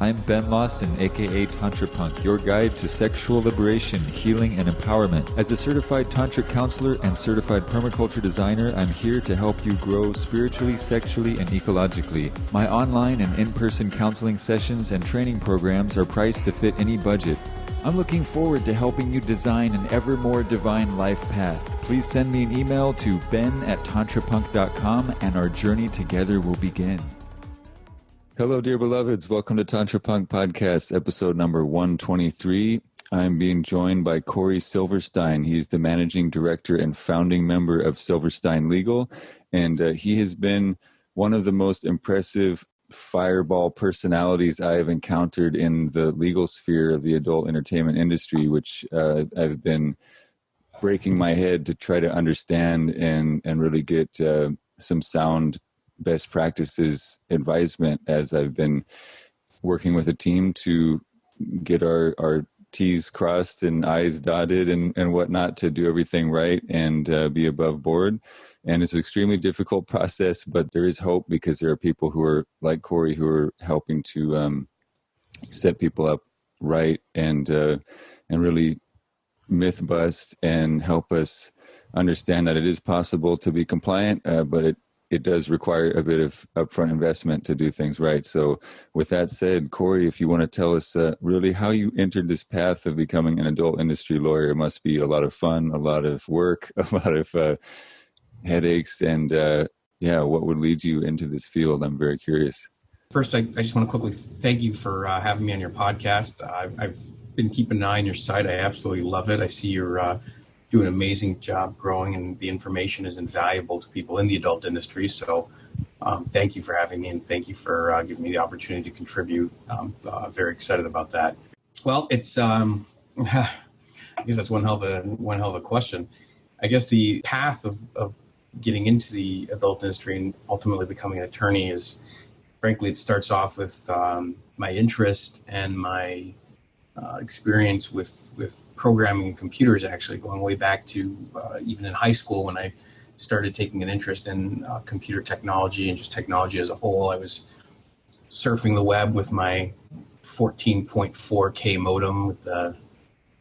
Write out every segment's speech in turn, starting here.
I'm Ben Lawson, aka Tantra Punk, your guide to sexual liberation, healing, and empowerment. As a certified tantric counselor and certified permaculture designer, I'm here to help you grow spiritually, sexually, and ecologically. My online and in-person counseling sessions and training programs are priced to fit any budget. I'm looking forward to helping you design an ever more divine life path. Please send me an email to ben@tantrapunk.com and our journey together will begin. Hello, dear beloveds. Welcome to Tantra Punk Podcast, episode number 123. I'm being joined by Corey Silverstein. He's the managing director and founding member of Silverstein Legal, and he has been one of the most impressive fireball personalities I have encountered in the legal sphere of the adult entertainment industry, which I've been breaking my head to try to understand and really get some sound best practices advisement as I've been working with a team to get our T's crossed and I's dotted and whatnot to do everything right and be above board. And it's an extremely difficult process, but there is hope because there are people who are like Corey who are helping to set people up right and really myth bust and help us understand that it is possible to be compliant, but it does require a bit of upfront investment to do things right. So with that said, Corey, if you want to tell us really how you entered this path of becoming an adult industry lawyer, it must be a lot of fun, a lot of work, a lot of headaches, and what would lead you into this field? I'm very curious. First, I just want to quickly thank you for having me on your podcast. I've been keeping an eye on your site. I absolutely love it. I see you're do an amazing job growing, and the information is invaluable to people in the adult industry. So thank you for having me, and thank you for giving me the opportunity to contribute. I'm very excited about that. Well, it's I guess that's one hell of a question. I guess the path of getting into the adult industry and ultimately becoming an attorney is, frankly, it starts off with my interest and my experience with programming and computers, actually going way back to even in high school when I started taking an interest in computer technology and just technology as a whole. I was surfing the web with my 14.4K modem with the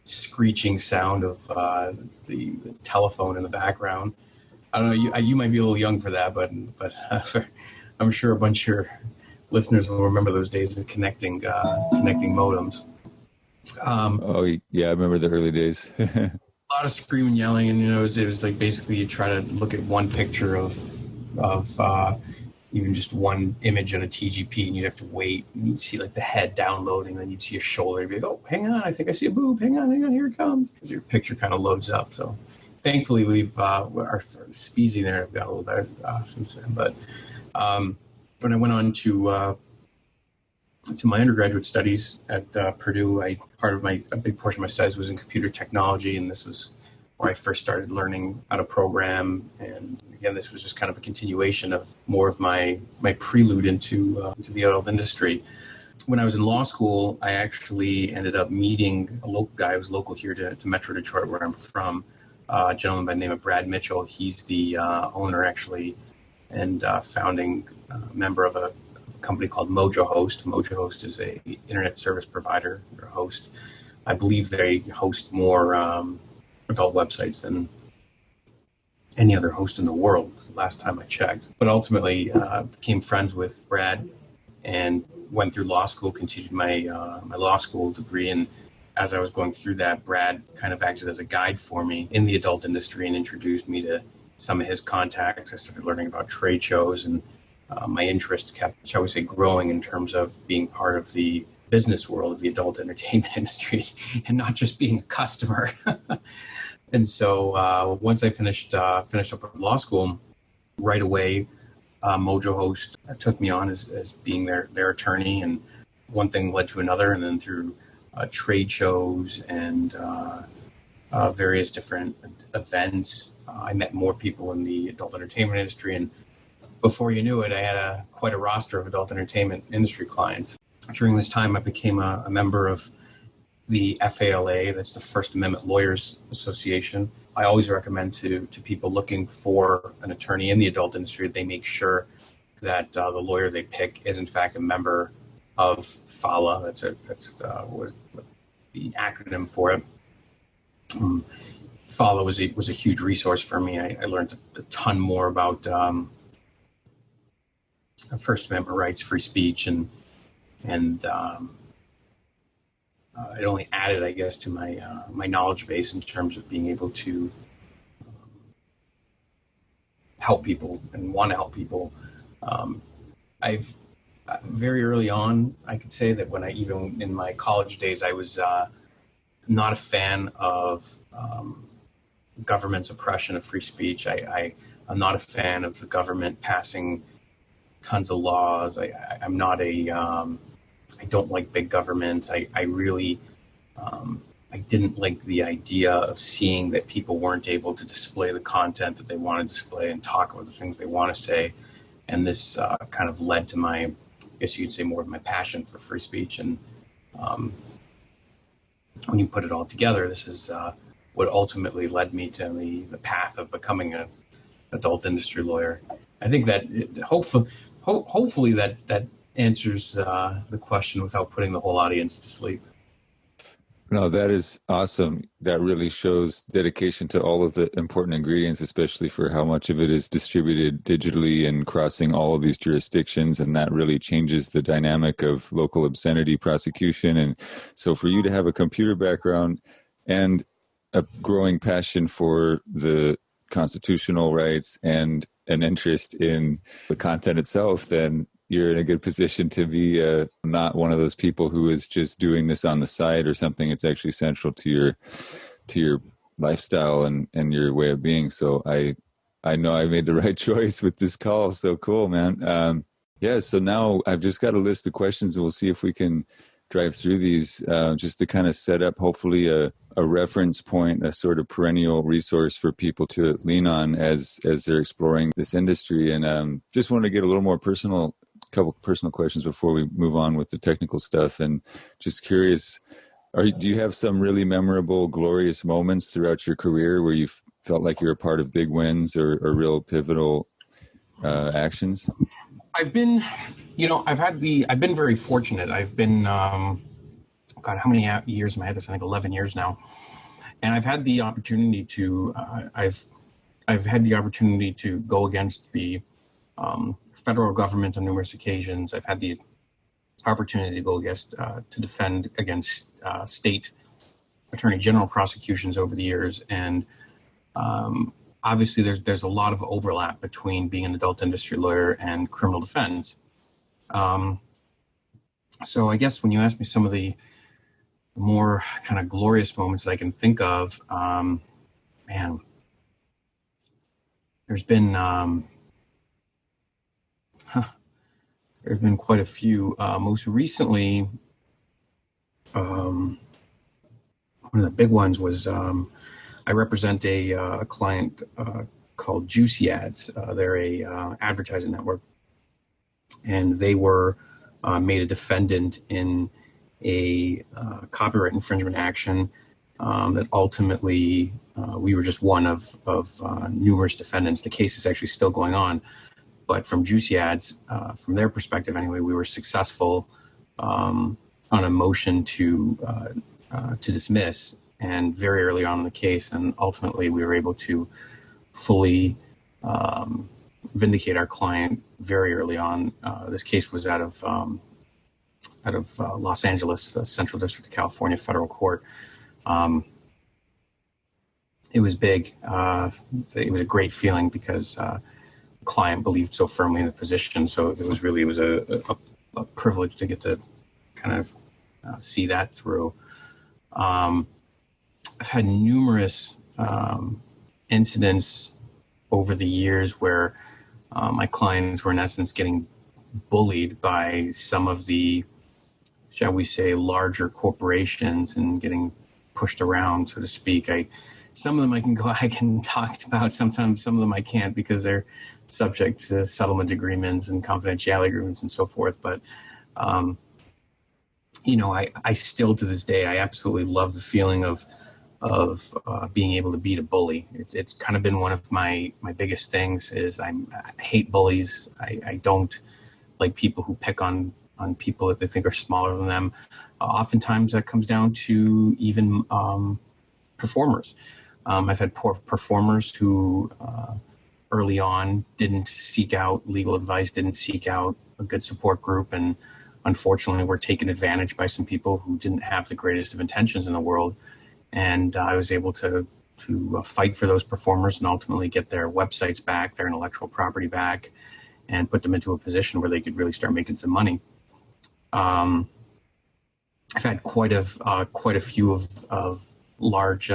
screeching sound of the telephone in the background. I don't know, you might be a little young for that, but I'm sure a bunch of your listeners will remember those days of connecting modems. I remember the early days. A lot of screaming, yelling, and it was like basically you try to look at one picture of even just one image on a TGP, and you'd have to wait, and you'd see like the head downloading, and then you'd see a shoulder, you'd be like, oh, hang on, I think I see a boob, hang on, here it comes, because your picture kind of loads up. So thankfully we've our speezy there have got a little better since then. But when I went on to my undergraduate studies at Purdue, a big portion of my studies was in computer technology, and this was where I first started learning how to program. And again, this was just kind of a continuation of more of my prelude into the adult industry. When I was in law school, I actually ended up meeting a local guy who was local here to Metro Detroit, where I'm from, a gentleman by the name of Brad Mitchell. He's the owner, actually, and founding member of a company called Mojo Host. Mojo Host is a internet service provider or host. I believe they host more adult websites than any other host in the world, last time I checked. But ultimately became friends with Brad and went through law school, continued my law school degree. And as I was going through that, Brad kind of acted as a guide for me in the adult industry and introduced me to some of his contacts. I started learning about trade shows, and my interest kept, shall we say, growing in terms of being part of the business world of the adult entertainment industry and not just being a customer. And so once I finished up law school, right away, Mojo Host took me on as being their attorney, and one thing led to another, and then through trade shows and various different events, I met more people in the adult entertainment industry, and before you knew it, I had quite a roster of adult entertainment industry clients. During this time, I became a member of the FALA, that's the First Amendment Lawyers Association. I always recommend to people looking for an attorney in the adult industry, they make sure that the lawyer they pick is in fact a member of FALA. That's what the acronym for it. FALA was a huge resource for me. I learned a ton more about First Amendment rights, free speech, and it only added, I guess, to my knowledge base in terms of being able to help people and want to help people. I've very early on, I could say that even in my college days, I was not a fan of government's oppression of free speech. I'm not a fan of the government passing tons of laws. I'm not I don't like big government. I really I didn't like the idea of seeing that people weren't able to display the content that they want to display and talk about the things they want to say. And this kind of led to I guess you could say, more of my passion for free speech. And when you put it all together, this is what ultimately led me to the path of becoming an adult industry lawyer. I think that hopefully that answers the question without putting the whole audience to sleep. No, that is awesome. That really shows dedication to all of the important ingredients, especially for how much of it is distributed digitally and crossing all of these jurisdictions. And that really changes the dynamic of local obscenity prosecution. And so for you to have a computer background and a growing passion for the constitutional rights and an interest in the content itself, then you're in a good position to be not one of those people who is just doing this on the side or something. It's actually central to your lifestyle and your way of being. So I know I made the right choice with this call. So cool, man. Yeah. So now I've just got a list of questions, and we'll see if we can drive through these just to kind of set up hopefully a reference point, a sort of perennial resource for people to lean on as they're exploring this industry. And just want to get a little more couple personal questions before we move on with the technical stuff. And just curious, do you have some really memorable, glorious moments throughout your career where you felt like you were part of big wins or real pivotal actions? I've been very fortunate. I've been, God, how many years am I at this? I think 11 years now. And I've had the opportunity to, I've had the opportunity to go against the federal government on numerous occasions. I've had the opportunity to go against, to defend against state attorney general prosecutions over the years. And obviously there's a lot of overlap between being an adult industry lawyer and criminal defense. So I guess when you ask me some of the more kind of glorious moments that I can think of, man, there's been quite a few. Most recently, one of the big ones was I represent a client called Juicy Ads. They're a advertising network, and they were made a defendant in a copyright infringement action that ultimately we were just one of numerous defendants. The case is actually still going on, but from Juicy Ads, from their perspective anyway, we were successful on a motion to dismiss, and very early on in the case, and ultimately we were able to fully vindicate our client very early on. This case was out of Los Angeles, Central District of California Federal Court. It was big. It was a great feeling because the client believed so firmly in the position. So it was a privilege to get to kind of see that through. I've had numerous incidents over the years where my clients were in essence getting bullied by some of the, shall we say, larger corporations and getting pushed around, so to speak. Some of them I can talk about. Sometimes some of them I can't because they're subject to settlement agreements and confidentiality agreements and so forth. But I still to this day I absolutely love the feeling of being able to beat a bully. It's kind of been one of my biggest things. Is I hate bullies. I don't like people who pick on on people that they think are smaller than them. Oftentimes that comes down to even performers. I've had poor performers who early on didn't seek out legal advice, didn't seek out a good support group, and unfortunately were taken advantage by some people who didn't have the greatest of intentions in the world. And I was able to fight for those performers and ultimately get their websites back, their intellectual property back, and put them into a position where they could really start making some money. I've had quite a few of large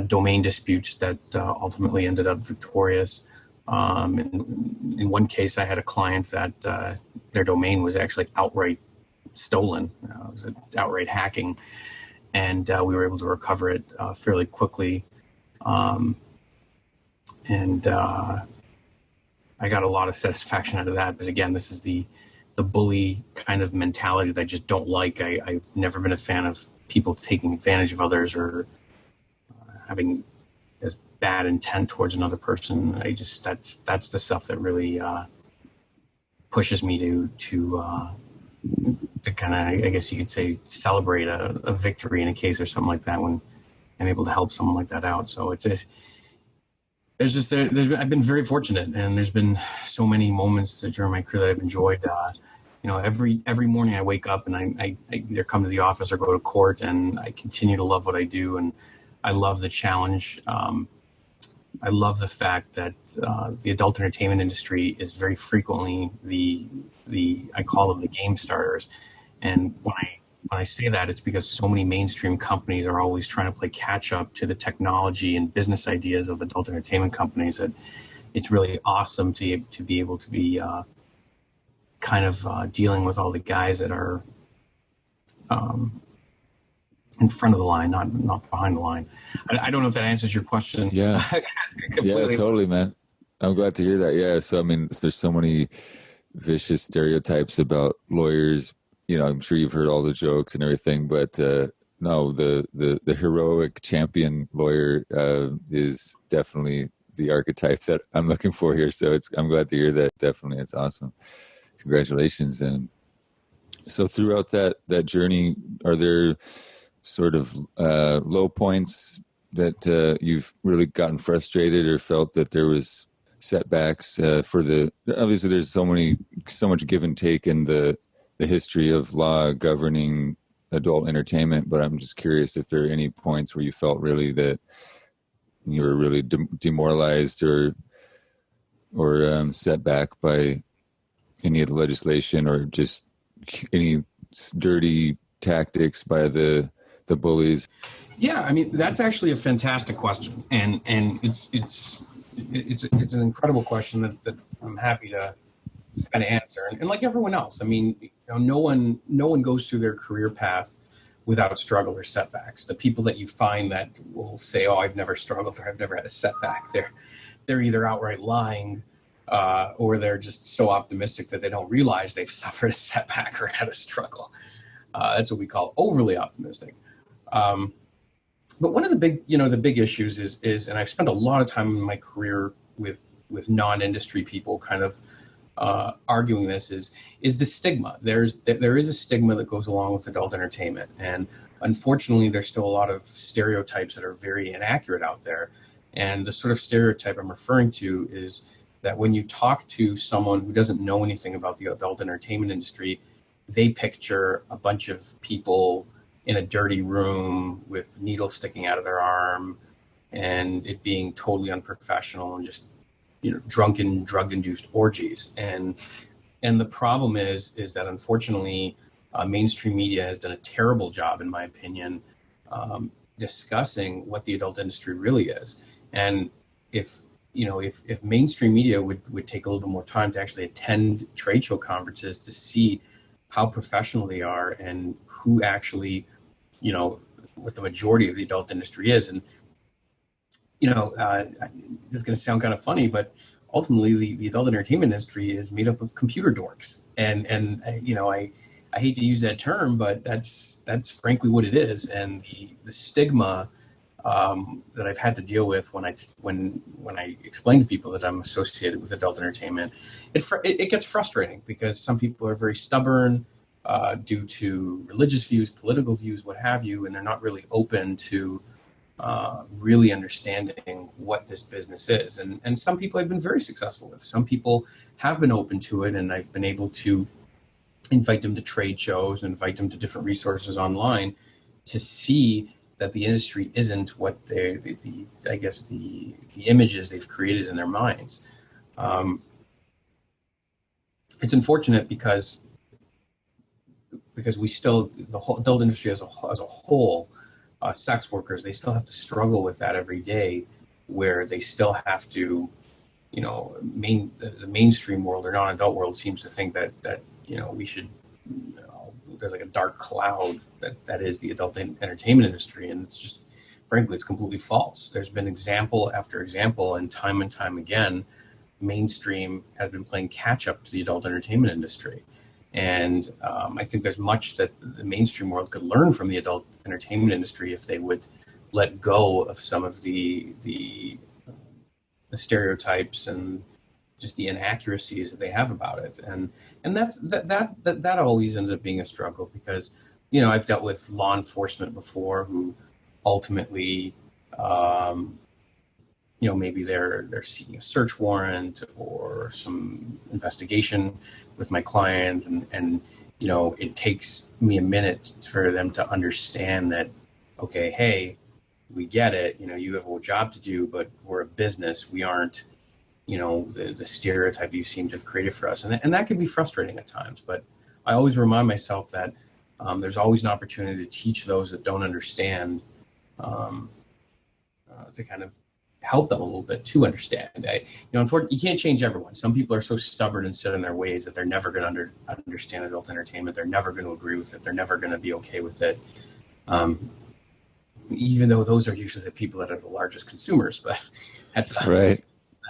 domain disputes that ultimately ended up victorious. In one case, I had a client that their domain was actually outright stolen. It was outright hacking, and we were able to recover it fairly quickly. I got a lot of satisfaction out of that. But again, this is the bully kind of mentality that I just don't like. I've never been a fan of people taking advantage of others or having as bad intent towards another person. That's the stuff that really pushes me to kind of, I guess you could say, celebrate a victory in a case or something like that when I'm able to help someone like that out. So I've been very fortunate, and there's been so many moments during my career that I've enjoyed. Every morning I wake up and I either come to the office or go to court, and I continue to love what I do, and I love the challenge. I love the fact that the adult entertainment industry is very frequently I call them the game starters, and when I say that, it's because so many mainstream companies are always trying to play catch up to the technology and business ideas of adult entertainment companies that it's really awesome to be able to be dealing with all the guys that are in front of the line, not behind the line. I don't know if that answers your question. Yeah, yeah, totally, man. I'm glad to hear that. Yeah, so I mean, there's so many vicious stereotypes about lawyers. I'm sure you've heard all the jokes and everything, but no, the heroic champion lawyer is definitely the archetype that I'm looking for here. So I'm glad to hear that. Definitely, it's awesome. Congratulations. And so throughout that journey, are there sort of low points that you've really gotten frustrated or felt that there was setbacks obviously there's so much give and take in the history of law governing adult entertainment, but I'm just curious if there are any points where you felt really that you were really demoralized or set back by any of the legislation or just any dirty tactics by the bullies. Yeah, I mean, that's actually a fantastic question, and it's an incredible question that I'm happy to kind of answer. And like everyone else, I mean, no one goes through their career path without struggle or setbacks. The people that you find that will say, "Oh, I've never struggled," or "I've never had a setback," they're either outright lying, or they're just so optimistic that they don't realize they've suffered a setback or had a struggle. That's what we call overly optimistic. But one of the big issues is, and I've spent a lot of time in my career with non-industry people kind of arguing this, is the stigma. There is a stigma that goes along with adult entertainment, and unfortunately there's still a lot of stereotypes that are very inaccurate out there. And the sort of stereotype I'm referring to is that when you talk to someone who doesn't know anything about the adult entertainment industry, they picture a bunch of people in a dirty room with needles sticking out of their arm and it being totally unprofessional and just, drunken, drug-induced orgies. And the problem is that unfortunately, mainstream media has done a terrible job, in my opinion, discussing what the adult industry really is. And if mainstream media would take a little bit more time to actually attend trade show conferences to see how professional they are and who actually, what the majority of the adult industry is. And, this is going to sound kind of funny, but ultimately the adult entertainment industry is made up of computer dorks. And I hate to use that term, but that's frankly what it is. And the stigma that I've had to deal with when I explain to people that I'm associated with adult entertainment. It gets frustrating because some people are very stubborn due to religious views, political views, what have you, and they're not really open to really understanding what this business is. And some people I've been very successful with. Some people have been open to it, and I've been able to invite them to trade shows and invite them to different resources online to see that the industry isn't what the images they've created in their minds. It's unfortunate because we still, the whole adult industry as a whole, sex workers, they still have to struggle with that every day, where they still have to, the mainstream world or non-adult world seems to think that we should, there's like a dark cloud that is the adult entertainment industry, and it's just, frankly, it's completely false. There's been example after example, and time again, mainstream has been playing catch up to the adult entertainment industry. And I think there's much that the mainstream world could learn from the adult entertainment industry if they would let go of some of the stereotypes and just the inaccuracies that they have about it. And that always ends up being a struggle because, I've dealt with law enforcement before who ultimately, maybe they're seeking a search warrant or some investigation with my client, and it takes me a minute for them to understand that, okay, hey, we get it, you have a job to do, but we're a business. We aren't, the stereotype you seem to have created for us. And that can be frustrating at times, but I always remind myself that there's always an opportunity to teach those that don't understand, to kind of help them a little bit to understand. Unfortunately, you can't change everyone. Some people are so stubborn and set in their ways that they're never going to understand adult entertainment. They're never going to agree with it. They're never going to be okay with it. Even though those are usually the people that are the largest consumers, but that's right.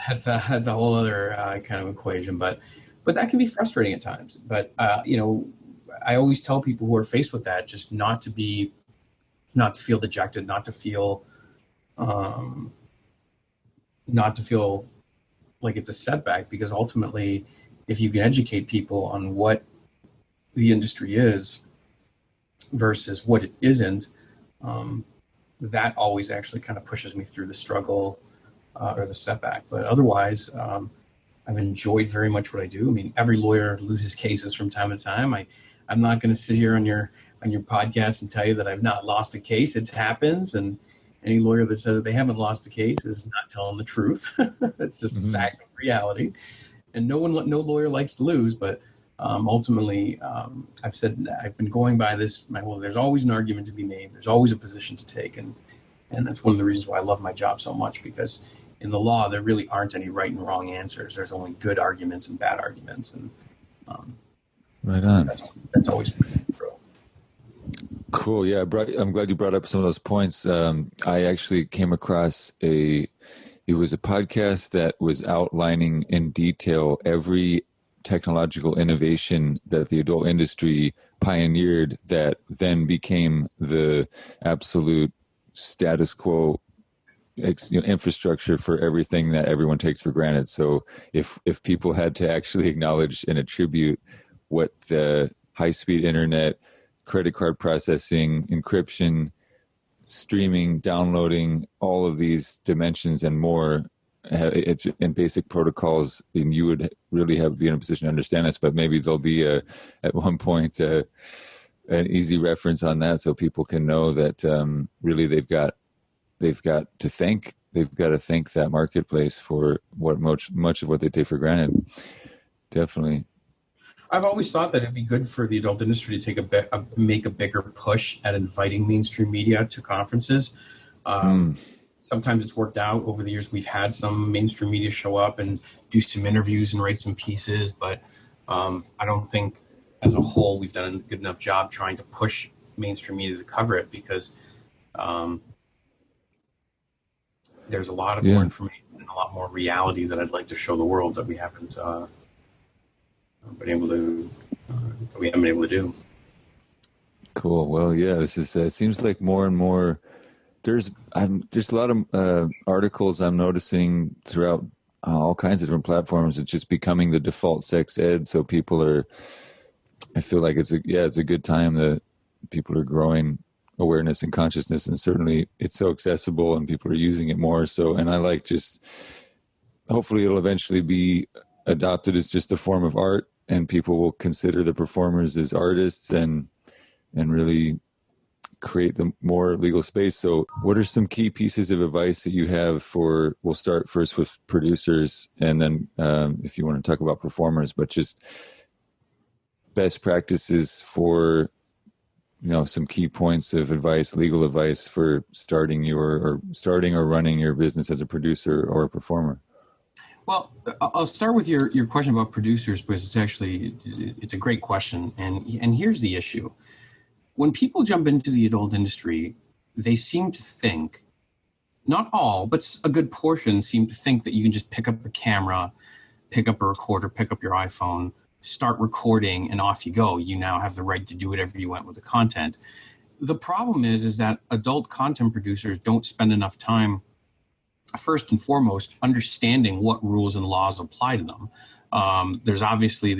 That's a whole other kind of equation. But that can be frustrating at times. But I always tell people who are faced with that just not to feel dejected, not to feel like it's a setback, because ultimately, if you can educate people on what the industry is versus what it isn't, that always actually kind of pushes me through the struggle or the setback. But otherwise, I've enjoyed very much what I do. I mean, every lawyer loses cases from time to time. I'm not going to sit here on your podcast and tell you that I've not lost a case. It happens, and any lawyer that says they haven't lost a case is not telling the truth. It's just a fact of reality. And no lawyer likes to lose, but ultimately, I've been going by this. There's always an argument to be made. There's always a position to take, and that's one of the reasons why I love my job so much, because in the law, there really aren't any right and wrong answers. There's only good arguments and bad arguments, and right on. That's always true. Cool. Yeah, I'm glad you brought up some of those points. I actually came across it was a podcast that was outlining in detail every technological innovation that the adult industry pioneered that then became the absolute status quo infrastructure for everything that everyone takes for granted. So if people had to actually acknowledge and attribute what the high-speed internet, credit card processing, encryption, streaming, downloading, all of these dimensions and more, it's in basic protocols, and you would really be in a position to understand this, but maybe there'll be at one point an easy reference on that, so people can know that really they've got to thank that marketplace for what much of what they take for granted. Definitely. I've always thought that it'd be good for the adult industry to make a bigger push at inviting mainstream media to conferences. Sometimes it's worked out. Over the years, we've had some mainstream media show up and do some interviews and write some pieces, but I don't think as a whole we've done a good enough job trying to push mainstream media to cover it, because there's a lot of more information and a lot more reality that I'd like to show the world that we haven't been able to do. Cool. Well, yeah, this is seems like more and more there's just a lot of articles I'm noticing throughout all kinds of different platforms. It's just becoming the default sex ed. So people are, I feel like it's a good time that people are growing awareness and consciousness, and certainly it's so accessible and people are using it more. So, and I like just, hopefully it'll eventually be adopted as just a form of art, and people will consider the performers as artists and really create the more legal space. So what are some key pieces of advice that you have for, we'll start first with producers, and then if you want to talk about performers, but just best practices for, some key points of advice, legal advice for starting or running your business as a producer or a performer? Well, I'll start with your question about producers, because it's a great question. And here's the issue. When people jump into the adult industry, they seem to think, not all, but a good portion seem to think that you can just pick up a camera, pick up a recorder, pick up your iPhone, start recording, and off you go. You now have the right to do whatever you want with the content. The problem is that adult content producers don't spend enough time, first and foremost, understanding what rules and laws apply to them. There's obviously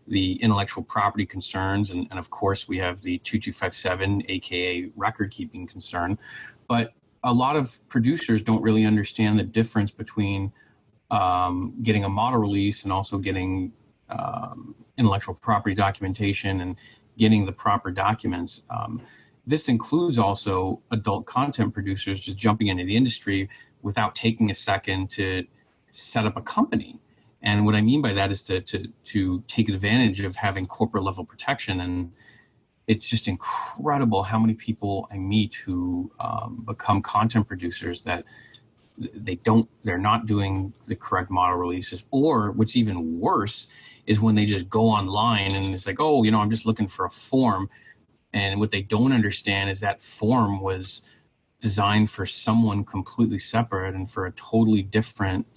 the intellectual property concerns, and of course we have the 2257, aka record keeping concern. But a lot of producers don't really understand the difference between getting a model release and also getting intellectual property documentation and getting the proper documents. This includes also adult content producers just jumping into the industry without taking a second to set up a company. And what I mean by that is to take advantage of having corporate level protection. And it's just incredible how many people I meet who become content producers that they're not doing the correct model releases, or what's even worse is when they just go online and it's like, oh, I'm just looking for a form. And what they don't understand is that form was designed for someone completely separate and for a totally different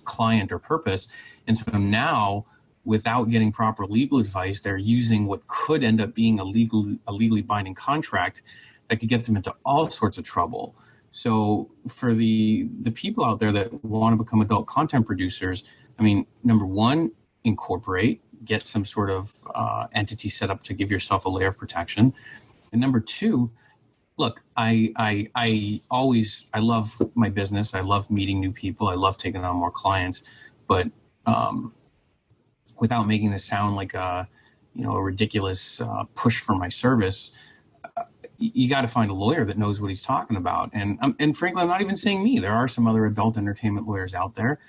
client or purpose. And so now, without getting proper legal advice, they're using what could end up being a legally binding contract that could get them into all sorts of trouble. So for the people out there that want to become adult content producers, I mean, number one, incorporate, get some sort of entity set up to give yourself a layer of protection. And number two, look, I love my business. I love meeting new people. I love taking on more clients, but without making this sound like a ridiculous push for my service, you got to find a lawyer that knows what he's talking about. And frankly, I'm not even saying me. There are some other adult entertainment lawyers out there.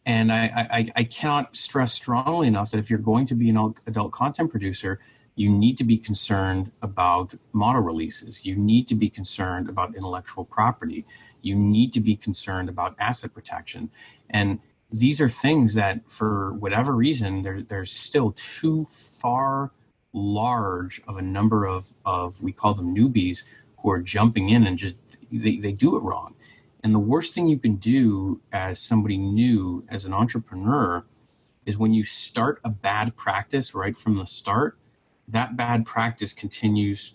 And I cannot stress strongly enough that if you're going to be an adult content producer, you need to be concerned about model releases. You need to be concerned about intellectual property. You need to be concerned about asset protection. And these are things that, for whatever reason, there's still too far large of a number of we call them newbies, who are jumping in and just they do it wrong. And the worst thing you can do as somebody new, as an entrepreneur, is when you start a bad practice right from the start, that bad practice continues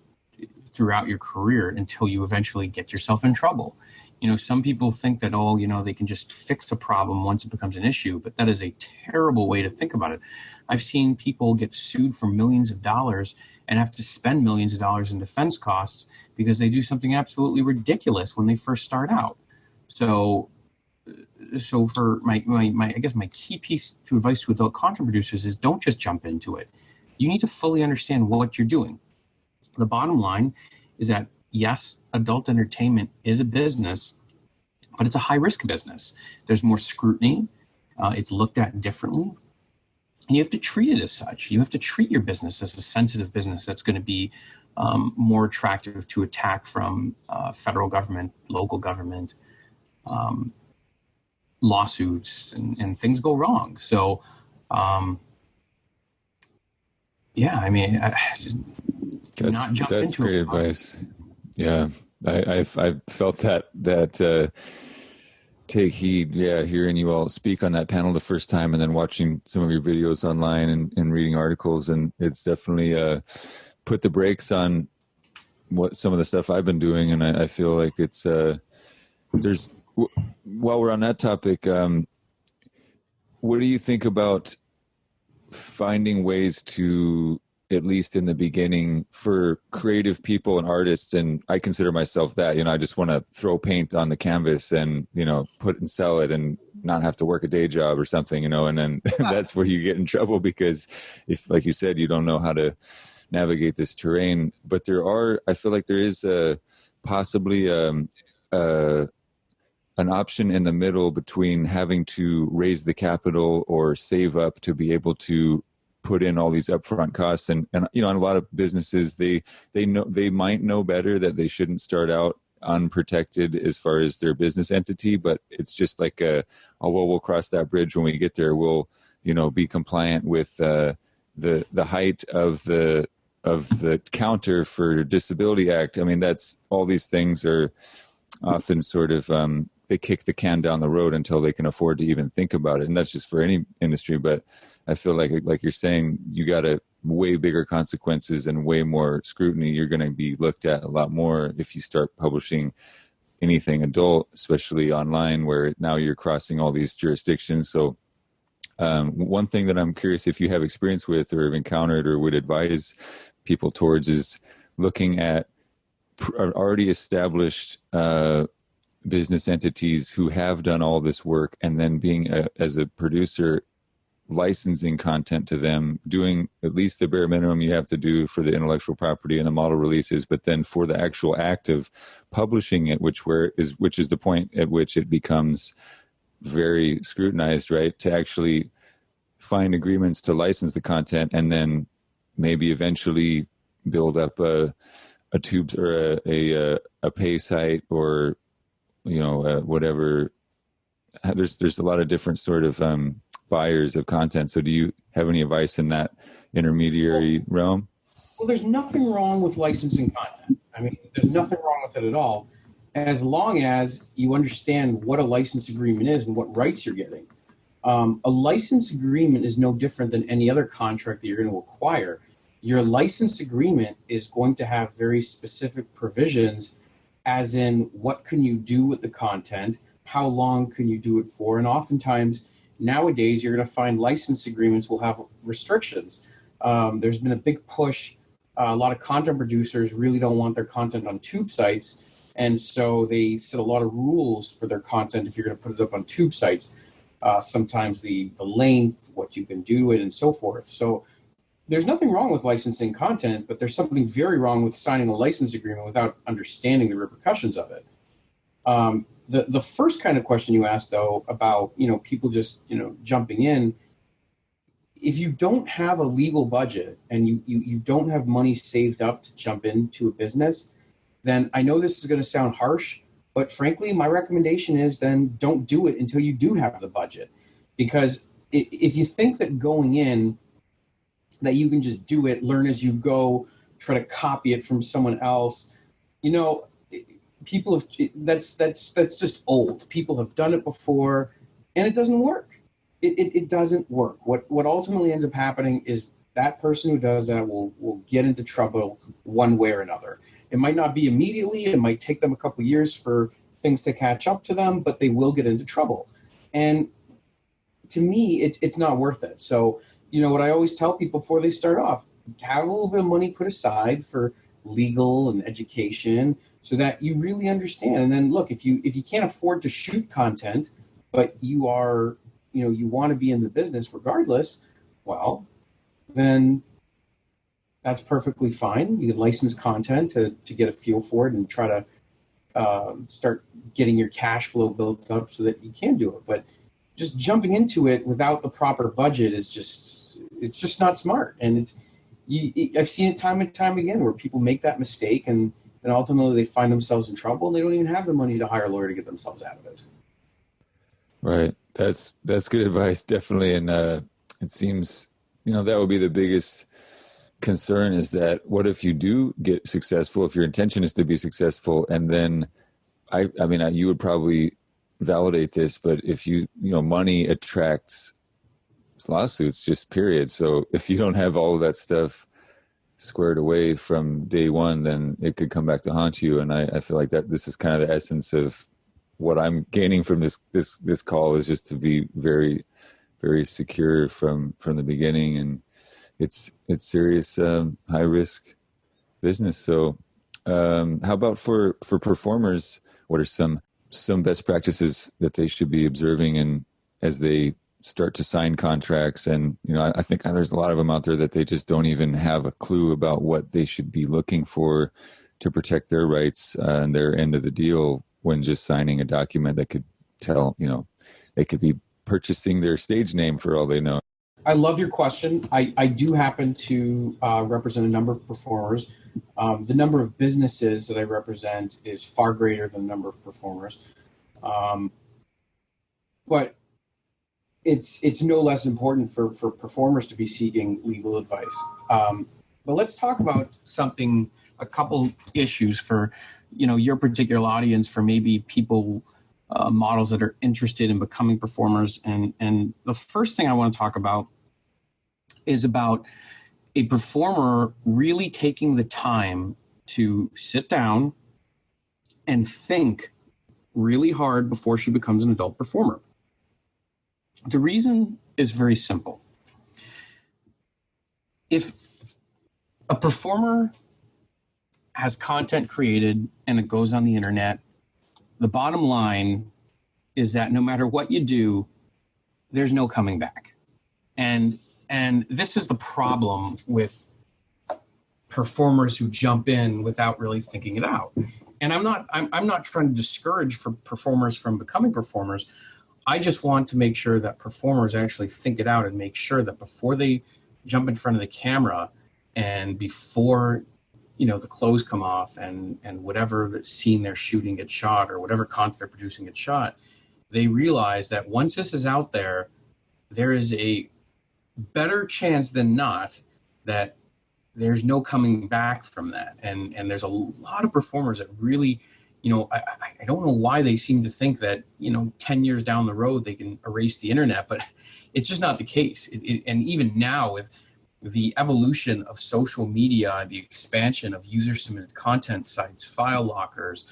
throughout your career until you eventually get yourself in trouble. Some people think that, they can just fix a problem once it becomes an issue, but that is a terrible way to think about it. I've seen people get sued for millions of dollars and have to spend millions of dollars in defense costs because they do something absolutely ridiculous when they first start out. So for my I guess my key piece to advice to adult content producers is, don't just jump into it. You need to fully understand what you're doing. The bottom line is that, yes, adult entertainment is a business, but it's a high-risk business. There's more scrutiny. It's looked at differently. And you have to treat it as such. You have to treat your business as a sensitive business that's going to be more attractive to attack from federal government, local government, lawsuits, and things go wrong. So, just do not jump into it. That's great advice. Yeah, I've felt that take heed. Yeah, hearing you all speak on that panel the first time, and then watching some of your videos online and reading articles, and it's definitely put the brakes on what some of the stuff I've been doing, and I feel like it's while we're on that topic, what do you think about finding ways to, at least in the beginning, for creative people and artists, and I consider myself that, I just want to throw paint on the canvas and, put and sell it and not have to work a day job or something, and then that's where you get in trouble, because if, like you said, you don't know how to navigate this terrain. But I feel like there is possibly an option in the middle between having to raise the capital or save up to be able to put in all these upfront costs. And in a lot of businesses, they might know better that they shouldn't start out unprotected as far as their business entity, but it's just like we'll cross that bridge when we get there. We'll, be compliant with the height of the counter for Disability Act. I mean, that's, all these things are often sort of, they kick the can down the road until they can afford to even think about it. And that's just for any industry. But I feel like you're saying, you got way bigger consequences and way more scrutiny. You're going to be looked at a lot more if you start publishing anything adult, especially online, where now you're crossing all these jurisdictions. So one thing that I'm curious if you have experience with or have encountered or would advise people towards is looking at already established business entities who have done all this work, and then being as a producer, licensing content to them, doing at least the bare minimum you have to do for the intellectual property and the model releases, but then for the actual act of publishing it, which is the point at which it becomes very scrutinized, right? To actually find agreements to license the content, and then maybe eventually build up a tubes or a pay site, or whatever. There's a lot of different sort of buyers of content. So do you have any advice in that intermediary realm? Well, there's nothing wrong with licensing content. I mean, there's nothing wrong with it at all, as long as you understand what a license agreement is and what rights you're getting. A license agreement is no different than any other contract that you're going to acquire. Your license agreement is going to have very specific provisions, as in what can you do with the content, how long can you do it for, and oftentimes nowadays you're going to find license agreements will have restrictions. There's been a big push. A lot of content producers really don't want their content on tube sites, and so they set a lot of rules for their content if you're going to put it up on tube sites. Sometimes the length, what you can do it, and so forth. So there's nothing wrong with licensing content, but there's something very wrong with signing a license agreement without understanding the repercussions of it. The first kind of question you asked, though, about people just jumping in, if you don't have a legal budget and you don't have money saved up to jump into a business, then I know this is going to sound harsh, but frankly, my recommendation is then don't do it until you do have the budget. Because if you think that going in, that you can just do it, learn as you go, try to copy it from someone else, people have, that's just old. People have done it before, and it doesn't work. It doesn't work. What ultimately ends up happening is that person who does that will get into trouble one way or another. It might not be immediately. It might take them a couple of years for things to catch up to them, but they will get into trouble. And to me, it's not worth it. So, what I always tell people before they start off, have a little bit of money put aside for legal and education so that you really understand. And then look, if you can't afford to shoot content, but you are, you want to be in the business regardless, well, then that's perfectly fine. You can license content to get a feel for it and try to start getting your cash flow built up so that you can do it. But just jumping into it without the proper budget is just not smart. And I've seen it time and time again where people make that mistake and ultimately they find themselves in trouble and they don't even have the money to hire a lawyer to get themselves out of it. Right. That's good advice, definitely. And it seems, that would be the biggest concern, is that what if you do get successful, if your intention is to be successful, and then I mean, you would probably validate this, but if money attracts lawsuits, just period. So if you don't have all of that stuff squared away from day one, then it could come back to haunt you. And I feel like that this is kind of the essence of what I'm gaining from this call, is just to be very, very secure from the beginning. And it's serious, high risk business. So how about for performers? What are some best practices that they should be observing, and as they start to sign contracts? And I think there's a lot of them out there that they just don't even have a clue about what they should be looking for to protect their rights and their end of the deal when just signing a document that could tell, they could be purchasing their stage name for all they know. I love your question. I do happen to represent a number of performers. The number of businesses that I represent is far greater than the number of performers. But it's no less important for performers to be seeking legal advice. But let's talk about a couple issues for your particular audience, for maybe people, models that are interested in becoming performers. And the first thing I want to talk about is about a performer really taking the time to sit down and think really hard before she becomes an adult performer. The reason is very simple. If a performer has content created and it goes on the internet, the bottom line is that no matter what you do, there's no coming back. And this is the problem with performers who jump in without really thinking it out. And I'm not trying to discourage for performers from becoming performers. I just want to make sure that performers actually think it out and make sure that before they jump in front of the camera and before the clothes come off and whatever the scene they're shooting gets shot, or whatever content they're producing gets shot, they realize that once this is out there, there is a better chance than not that there's no coming back from that. And there's a lot of performers that really, I don't know why they seem to think that, 10 years down the road they can erase the internet, but it's just not the case. And even now, with the evolution of social media, the expansion of user-submitted content sites, file lockers,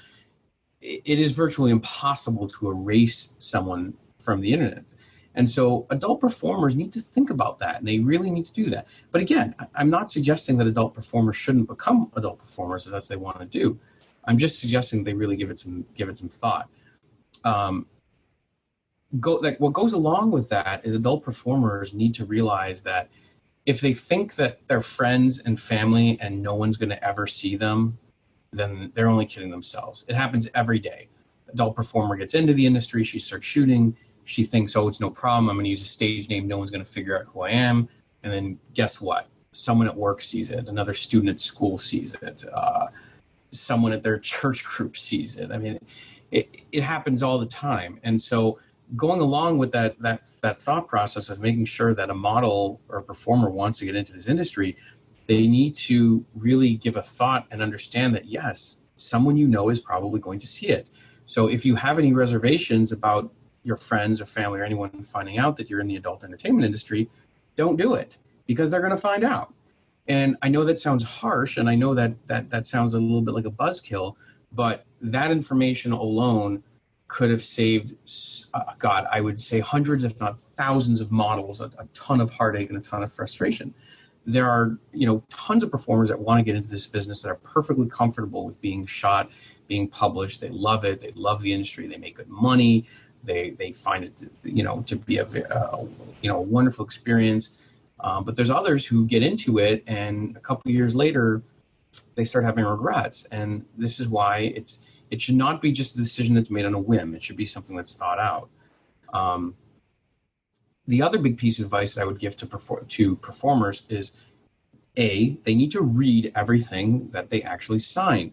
it is virtually impossible to erase someone from the internet. And so adult performers need to think about that, and they really need to do that. But again, I'm not suggesting that adult performers shouldn't become adult performers if that's what they want to do. I'm just suggesting they really give it some thought. What goes along with that is adult performers need to realize that if they think that they're friends and family and no one's going to ever see them, then they're only kidding themselves. It happens every day. Adult performer gets into the industry, she starts shooting, she thinks, oh, it's no problem, I'm going to use a stage name, no one's going to figure out who I am. And then guess what? Someone at work sees it, another student at school sees it, someone at their church group sees it. I mean, it happens all the time. And so going along with that thought process of making sure that a model or a performer wants to get into this industry, they need to really give a thought and understand that, yes, someone is probably going to see it. So if you have any reservations about your friends or family or anyone finding out that you're in the adult entertainment industry, don't do it, because they're going to find out. And I know that sounds harsh, and I know that sounds a little bit like a buzzkill, but that information alone could have saved, I would say hundreds, if not thousands of models, a ton of heartache and a ton of frustration. There are, tons of performers that want to get into this business that are perfectly comfortable with being shot, being published. They love it. They love the industry. They make good money. They find it, to be a wonderful experience. But there's others who get into it, and a couple of years later, they start having regrets. And this is why it should not be just a decision that's made on a whim. It should be something that's thought out. The other big piece of advice that I would give to performers is, they need to read everything that they actually sign.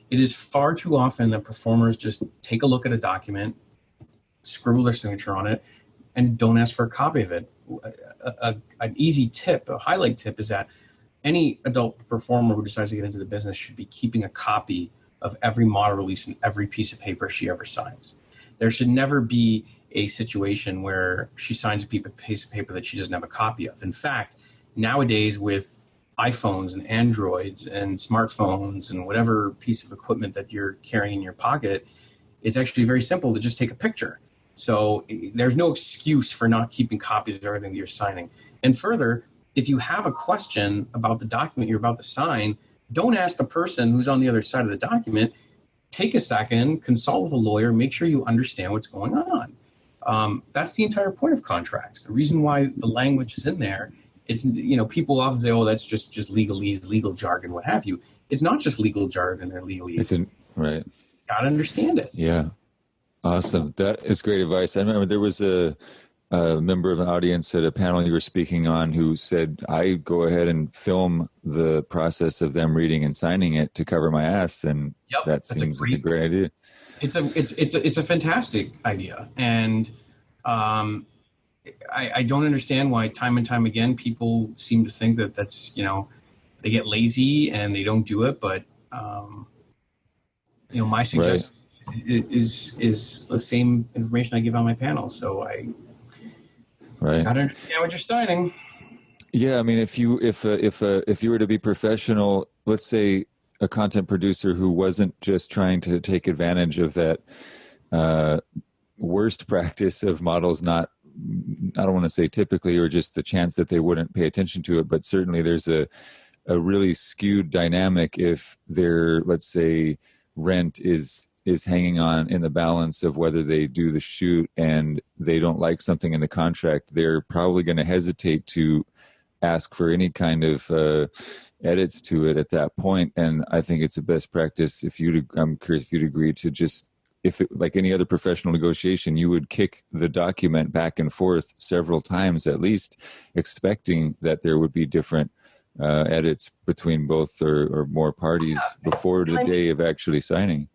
It is far too often that performers just take a look at a document, scribble their signature on it, and don't ask for a copy of it. An easy tip, a highlight tip, is that any adult performer who decides to get into the business should be keeping a copy of every model release and every piece of paper she ever signs. There should never be a situation where she signs a piece of paper that she doesn't have a copy of. In fact, nowadays with iPhones and Androids and smartphones and whatever piece of equipment that you're carrying in your pocket, it's actually very simple to just take a picture. So there's no excuse for not keeping copies of everything that you're signing. And further, if you have a question about the document you're about to sign, don't ask the person who's on the other side of the document. Take a second, consult with a lawyer, make sure you understand what's going on. That's the entire point of contracts. The reason why the language is in there, it's, people often say, oh, that's just legalese, legal jargon, what have you. It's not just legal jargon or legalese. Right. Got to understand it. Yeah. Awesome. That is great advice. I remember there was a member of an audience at a panel you were speaking on who said, I go ahead and film the process of them reading and signing it to cover my ass. And that seems like a great idea. It's a fantastic idea. And I don't understand why time and time again people seem to think that that's, they get lazy and they don't do it. But, my suggestion is the same information I give on my panel. So I gotta understand what you're signing. Yeah, I mean, if you were to be professional, let's say a content producer who wasn't just trying to take advantage of that worst practice of models not, I don't want to say typically, or just the chance that they wouldn't pay attention to it, but certainly there's a really skewed dynamic if their, let's say, rent is hanging on in the balance of whether they do the shoot and they don't like something in the contract, they're probably going to hesitate to ask for any kind of edits to it at that point. And I think it's a best practice I'm curious if you'd agree to just, like any other professional negotiation, you would kick the document back and forth several times at least, expecting that there would be different edits between both or more parties before the day of actually signing.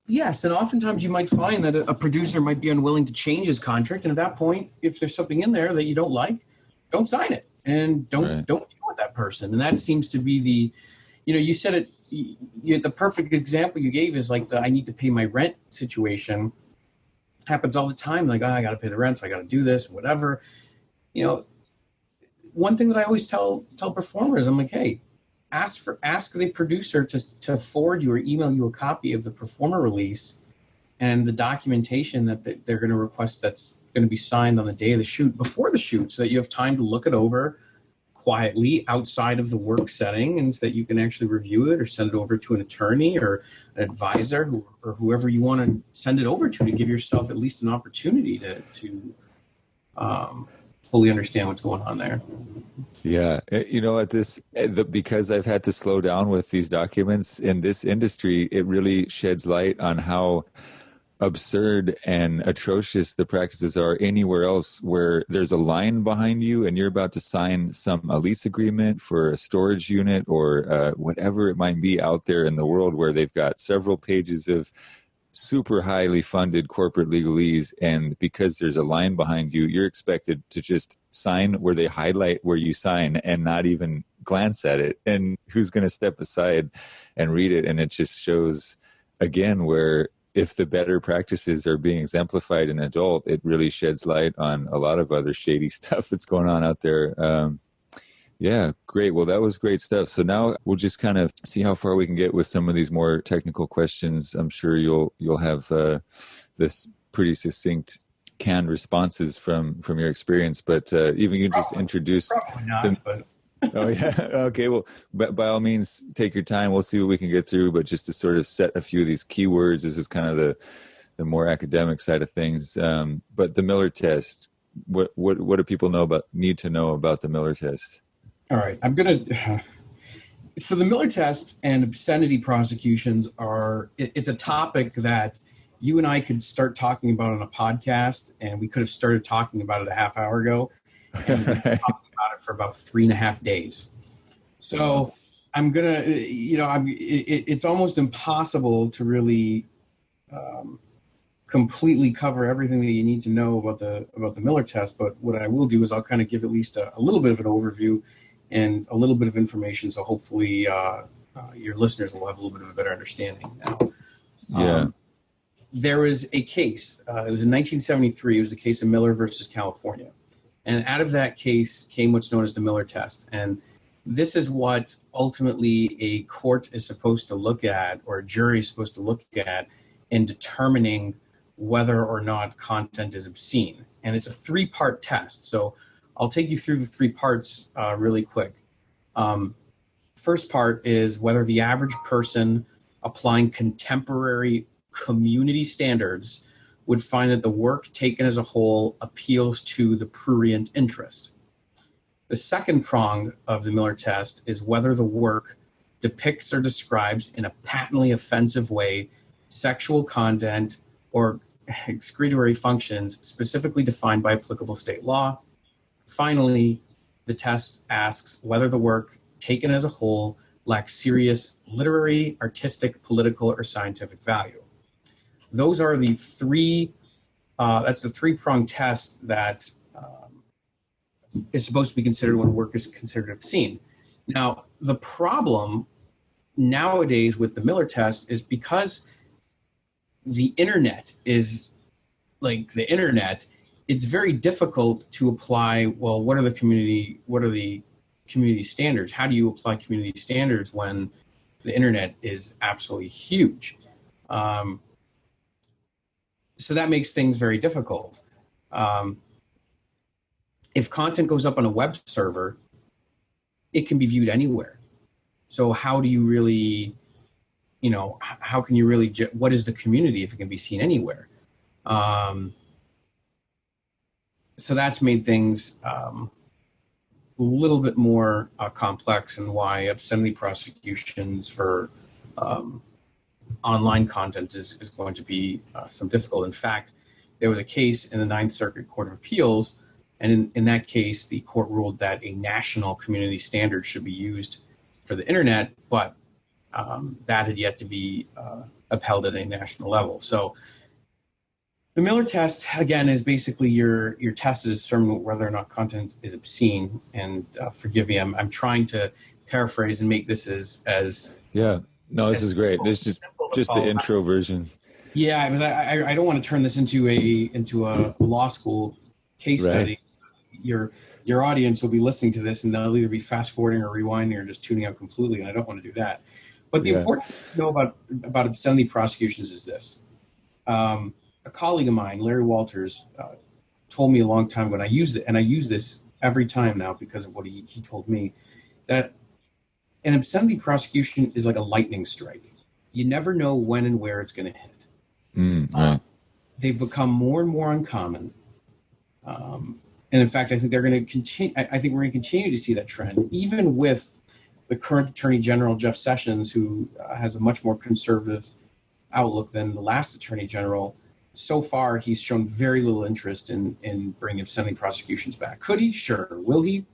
Yes, and oftentimes you might find that a producer might be unwilling to change his contract, and at that point, if there's something in there that you don't like, don't sign it, and don't deal with that person. And that seems to be the, you said it. The perfect example you gave is like the I need to pay my rent situation. Happens all the time. Like, I got to pay the rent, so I got to do this, whatever. One thing that I always tell performers, I'm like, hey, ask the producer to forward you or email you a copy of the performer release and the documentation that they're going to request that's going to be signed on the day of the shoot, before the shoot, so that you have time to look it over quietly outside of the work setting, and so that you can actually review it or send it over to an attorney or an advisor or whoever you want to send it over to give yourself at least an opportunity to fully understand what's going on there. Yeah. Because I've had to slow down with these documents in this industry, it really sheds light on how absurd and atrocious the practices are anywhere else where there's a line behind you and you're about to sign a lease agreement for a storage unit or whatever it might be out there in the world, where they've got several pages of super highly funded corporate legalese, and because there's a line behind you, you're expected to just sign where they highlight where you sign and not even glance at it. And who's going to step aside and read it? And it just shows again where, if the better practices are being exemplified in adult, it really sheds light on a lot of other shady stuff that's going on out there. Yeah, great. Well, that was great stuff. So now we'll just kind of see how far we can get with some of these more technical questions. I'm sure you'll have this pretty succinct, canned responses from your experience. But even you just introduce them. Oh yeah. Okay. Well, by all means, take your time. We'll see what we can get through. But just to sort of set a few of these keywords, this is kind of the more academic side of things. But the Miller test. What do people need to know about the Miller test? All right, so the Miller test and obscenity prosecutions it's a topic that you and I could start talking about on a podcast, and we could have started talking about it a half hour ago, and we've been talking about it for about 3.5 days. So I'm going to, it's almost impossible to really completely cover everything that you need to know about the Miller test, but what I will do is I'll kind of give at least a little bit of an overview and a little bit of information, so hopefully your listeners will have a little bit of a better understanding now. Yeah. There was a case. It was in 1973. It was the case of Miller versus California. And out of that case came what's known as the Miller test. And this is what ultimately a court is supposed to look at, or a jury is supposed to look at in determining whether or not content is obscene. And it's a three-part test. So I'll take you through the three parts really quick. First part is whether the average person applying contemporary community standards would find that the work taken as a whole appeals to the prurient interest. The second prong of the Miller test is whether the work depicts or describes in a patently offensive way sexual content or excretory functions specifically defined by applicable state law. Finally, the test asks whether the work taken as a whole lacks serious literary, artistic, political, or scientific value. Those are the that's the three-pronged test that is supposed to be considered when work is considered obscene. Now, the problem nowadays with the Miller test is because the internet is like the internet, it's very difficult to apply, well, what are the community standards? How do you apply community standards when the internet is absolutely huge? So that makes things very difficult. If content goes up on a web server, it can be viewed anywhere. So how do you really, how can you really, what is the community if it can be seen anywhere? So that's made things a little bit more complex, and why obscenity prosecutions for online content is going to be some difficult. In fact, there was a case in the Ninth Circuit Court of Appeals, and in that case, the court ruled that a national community standard should be used for the internet, but that had yet to be upheld at a national level. So the Miller test, again, is basically your test to determine whether or not content is obscene. And forgive me, I'm trying to paraphrase and make this as yeah. No, this is great. This is just the intro version. Yeah, I don't want to turn this into a law school case study. Your audience will be listening to this, and they'll either be fast forwarding or rewinding or just tuning out completely, and I don't want to do that. But the important thing to know about obscenity prosecutions is this. A colleague of mine, Larry Walters, told me a long time ago, and I used it, and I use this every time now because of what he told me, that an obscenity prosecution is like a lightning strike. You never know when and where it's going to hit. Right. They've become more and more uncommon. And in fact, I think they're going to continue. I think we're going to continue to see that trend, even with the current Attorney General, Jeff Sessions, who has a much more conservative outlook than the last Attorney General. So far, he's shown very little interest in bringing obscenity prosecutions back. Could he? Sure. Will he?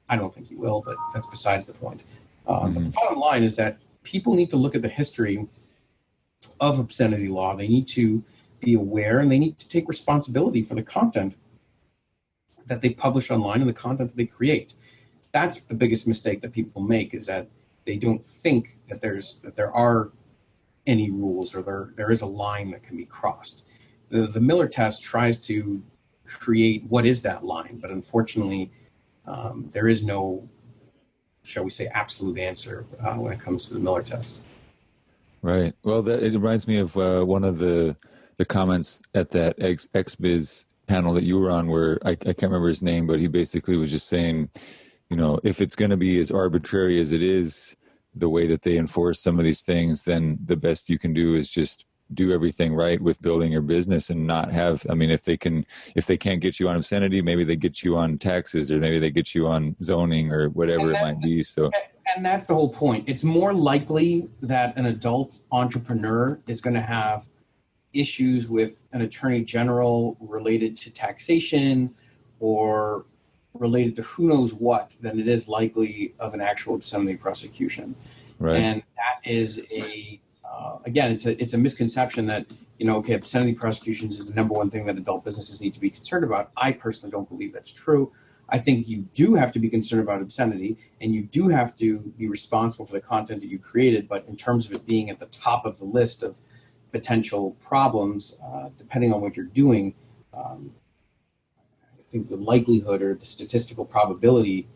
I don't think he will, but that's besides the point. But the bottom line is that people need to look at the history of obscenity law. They need to be aware, and they need to take responsibility for the content that they publish online and the content that they create. That's the biggest mistake that people make, is that they don't think that there are any rules, or there is a line that can be crossed. The Miller test tries to create what is that line, but unfortunately, there is no, shall we say, absolute answer when it comes to the Miller test. Right. Well, it reminds me of one of the comments at that XBiz panel that you were on, where I can't remember his name, but he basically was just saying, if it's going to be as arbitrary as it is, the way that they enforce some of these things, then the best you can do is just do everything right with building your business, and not have, if they can't get you on obscenity, maybe they get you on taxes, or maybe they get you on zoning, or whatever it might be. So, and that's the whole point. It's more likely that an adult entrepreneur is going to have issues with an attorney general related to taxation or related to who knows what than it is likely of an actual obscenity prosecution. Right. And that is again, it's a misconception that, obscenity prosecutions is the number one thing that adult businesses need to be concerned about. I personally don't believe that's true. I think you do have to be concerned about obscenity, and you do have to be responsible for the content that you created. But in terms of it being at the top of the list of potential problems, depending on what you're doing, I think the likelihood or the statistical probability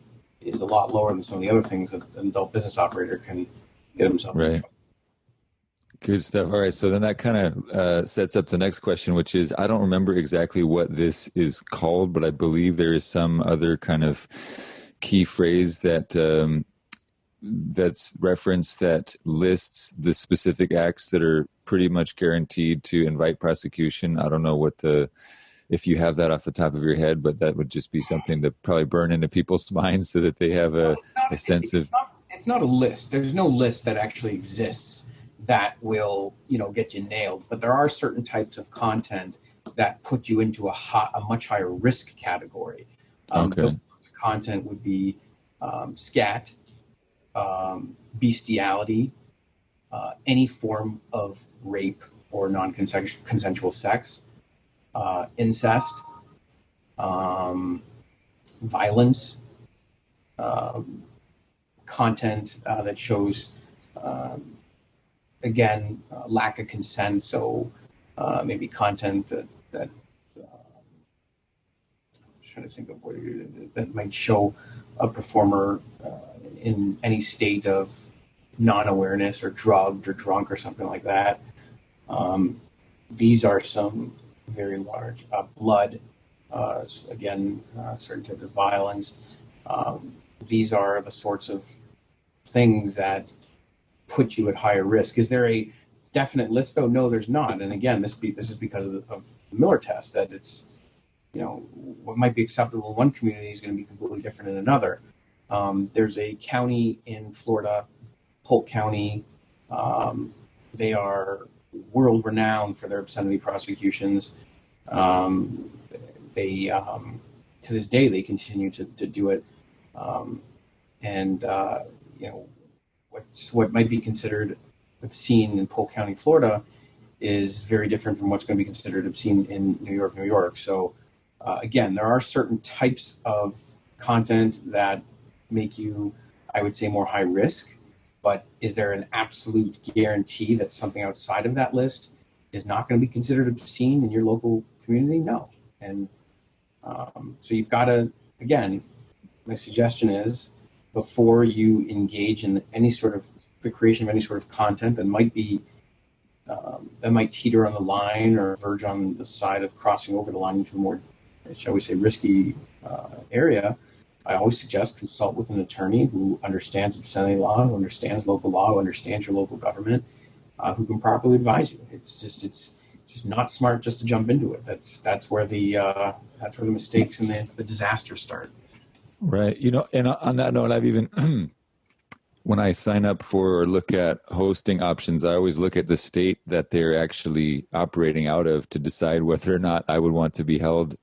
is a lot lower than some of the other things that an adult business operator can get himself in Right. trouble. Good stuff. All right. So then that kind of sets up the next question, which is, I don't remember exactly what this is called, but I believe there is some other kind of key phrase that that's referenced that lists the specific acts that are pretty much guaranteed to invite prosecution. I don't know if you have that off the top of your head, but that would just be something to probably burn into people's minds so that they have a sense of. It's not a list. There's no list that actually exists that will, get you nailed. But there are certain types of content that put you into a much higher risk category. Okay. Those content would be scat, bestiality, any form of rape or non-consensual sex, incest, violence, content that shows, again, lack of consent. So maybe content that I'm trying to think of that might show a performer in any state of non-awareness or drugged or drunk or something like that. These are some very large blood, again, certain type of violence. These are the sorts of things that put you at higher risk. Is there a definite list, though? No, there's not. And again, this is because of the Miller test, that it's, what might be acceptable in one community is going to be completely different in another. There's a county in Florida, Polk County. They are world renowned for their obscenity prosecutions. They to this day, they continue to do it. What might be considered obscene in Polk County, Florida, is very different from what's going to be considered obscene in New York. So, again, there are certain types of content that make you, I would say, more high risk. But is there an absolute guarantee that something outside of that list is not going to be considered obscene in your local community? No. And so you've got to, again, my suggestion is, before you engage in any sort of the creation of any sort of content that might be that might teeter on the line or verge on the side of crossing over the line into a more, shall we say, risky area, I always suggest consult with an attorney who understands obscenity law, who understands local law, who understands your local government, who can properly advise you. It's just not smart just to jump into it. That's where the mistakes and the disasters start. Right. And on that note, I've even, when I sign up for or look at hosting options, I always look at the state that they're actually operating out of to decide whether or not I would want to be held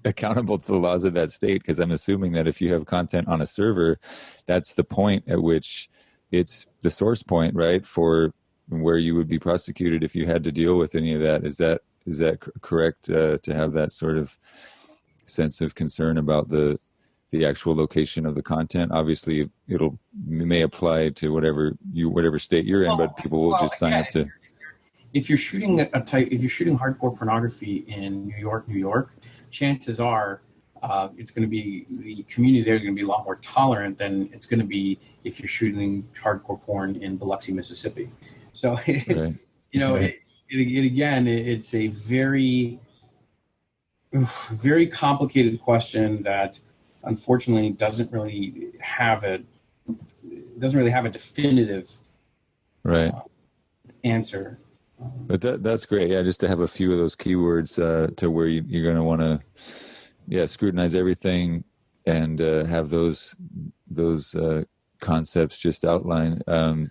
accountable to the laws of that state, because I'm assuming that if you have content on a server, that's the point at which it's the source point, right, for where you would be prosecuted if you had to deal with any of that. Is that correct, to have that sort of sense of concern about the actual location of the content? Obviously, it may apply to whatever state you're in, but people will just sign up to. If you're shooting hardcore pornography in New York, chances are it's going to be, the community there is going to be a lot more tolerant than it's going to be if you're shooting hardcore porn in Biloxi, Mississippi. So it's right. It's a very, very complicated question that unfortunately doesn't really have a definitive answer. But that's great. Yeah, just to have a few of those keywords to where you're going to want to, scrutinize everything and have those concepts just outlined. I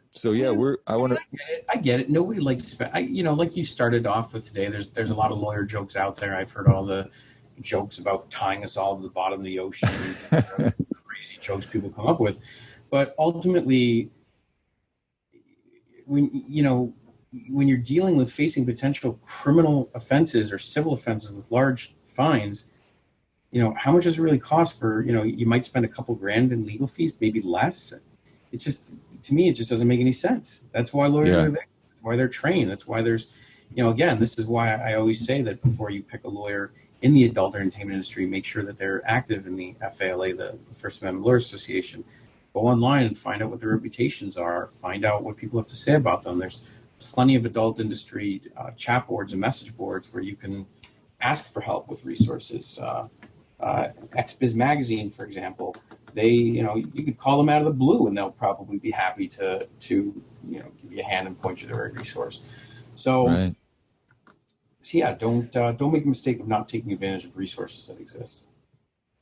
get it. Nobody likes, like you started off with today. There's a lot of lawyer jokes out there. I've heard all the jokes about tying us all to the bottom of the ocean, crazy jokes people come up with. But ultimately, when you're dealing with facing potential criminal offenses or civil offenses with large fines, how much does it really cost for, you might spend a couple grand in legal fees, maybe less. It just, to me, it just doesn't make any sense. That's why lawyers are there. That's why they're trained. That's why there's, again, this is why I always say that before you pick a lawyer, in the adult entertainment industry, make sure that they're active in the FALA, the First Amendment Lawyers Association. Go online and find out what their reputations are. Find out what people have to say about them. There's plenty of adult industry chat boards and message boards where you can ask for help with resources. XBiz Magazine, for example, you could call them out of the blue and they'll probably be happy to give you a hand and point you to the right resource. So, right. Yeah, don't make a mistake of not taking advantage of resources that exist.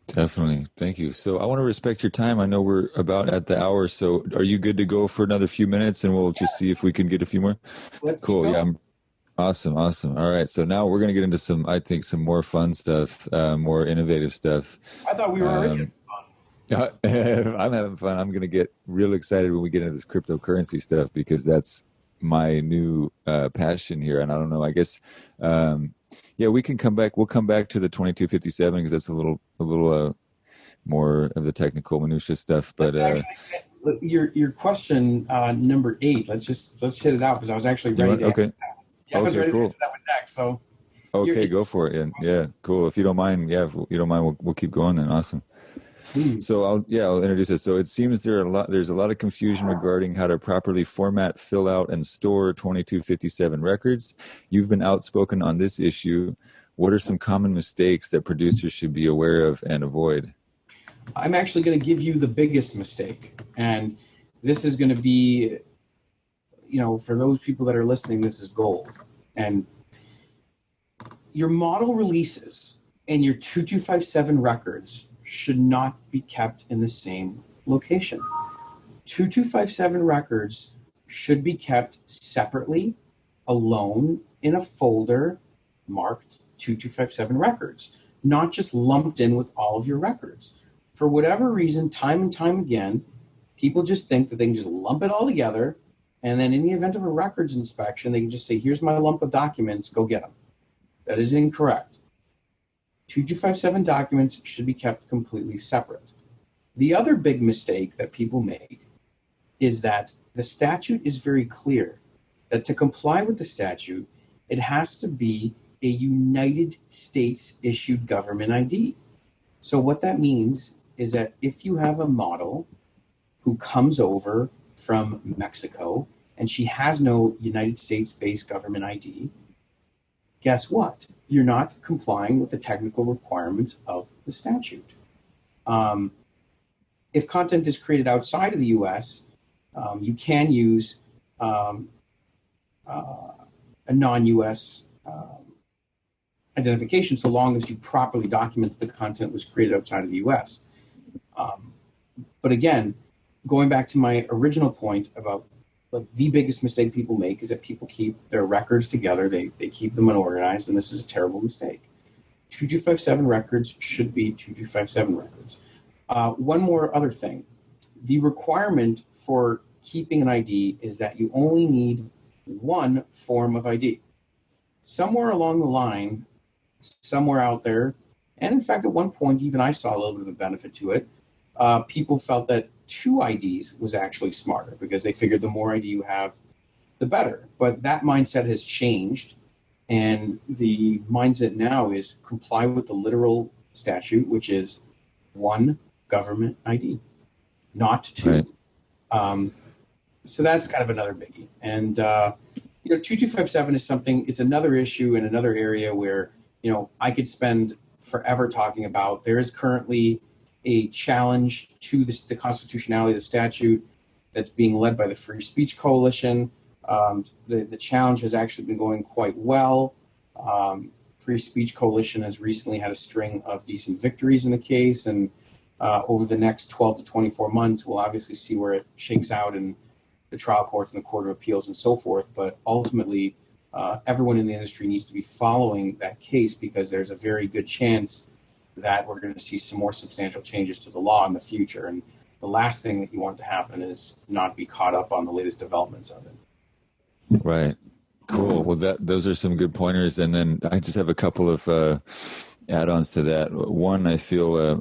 Definitely. Thank you. So I want to respect your time. I know we're about at the hour. So are you good to go for another few minutes and we'll just see if we can get a few more? Cool. Yeah. Awesome. All right. So now we're going to get into some more fun stuff, more innovative stuff. I thought we were already having fun. I'm having fun. I'm going to get real excited when we get into this cryptocurrency stuff because that's my new passion here. And I don't know, I guess, we can come back. We'll come back to the 2257 because that's a little more of the technical minutia stuff. But your question number 8. Let's hit it out because I was actually ready. Okay. I was ready cool. to that one next. So. Okay, go for it. Yeah, cool. If you don't mind, we'll keep going then. Awesome. So I'll introduce it. So it seems there's a lot of confusion regarding how to properly format, fill out, and store 2257 records. You've been outspoken on this issue. What are some common mistakes that producers should be aware of and avoid? I'm actually going to give you the biggest mistake, and this is going to be, for those people that are listening, this is gold. And your model releases and your 2257 records should not be kept in the same location. 2257 records should be kept separately, alone, in a folder marked 2257 records, not just lumped in with all of your records. For whatever reason, time and time again, people just think that they can just lump it all together, and then in the event of a records inspection, they can just say, here's my lump of documents, go get them. That is incorrect. 2257 documents should be kept completely separate. The other big mistake that people make is that the statute is very clear that to comply with the statute, it has to be a United States issued government ID. So what that means is that if you have a model who comes over from Mexico and she has no United States-based government ID, guess what? You're not complying with the technical requirements of the statute. If content is created outside of the U.S., you can use a non-U.S. Identification so long as you properly document that the content was created outside of the U.S. But again, going back to my original point about the biggest mistake people make is that people keep their records together. They keep them unorganized, and this is a terrible mistake. 2257 records should be 2257 records. One more other thing. The requirement for keeping an ID is that you only need one form of ID. Somewhere along the line, somewhere out there, and in fact at one point even I saw a little bit of a benefit to it, people felt that 2 IDs was actually smarter because they figured the more ID you have, the better. But that mindset has changed, and the mindset now is comply with the literal statute, which is 1 government ID, not 2. Right. So that's kind of another biggie. And 2257 is something. It's another issue in another area where I could spend forever talking about. There is currently a challenge to the constitutionality of the statute that's being led by the Free Speech Coalition. The challenge has actually been going quite well. Free Speech Coalition has recently had a string of decent victories in the case, and over the next 12 to 24 months, we'll obviously see where it shakes out in the trial courts and the Court of Appeals and so forth. But ultimately, everyone in the industry needs to be following that case because there's a very good chance that we're going to see some more substantial changes to the law in the future. And the last thing that you want to happen is not be caught up on the latest developments of it. Right. Cool. Well, those are some good pointers. And then I just have a couple of add-ons to that. One, I feel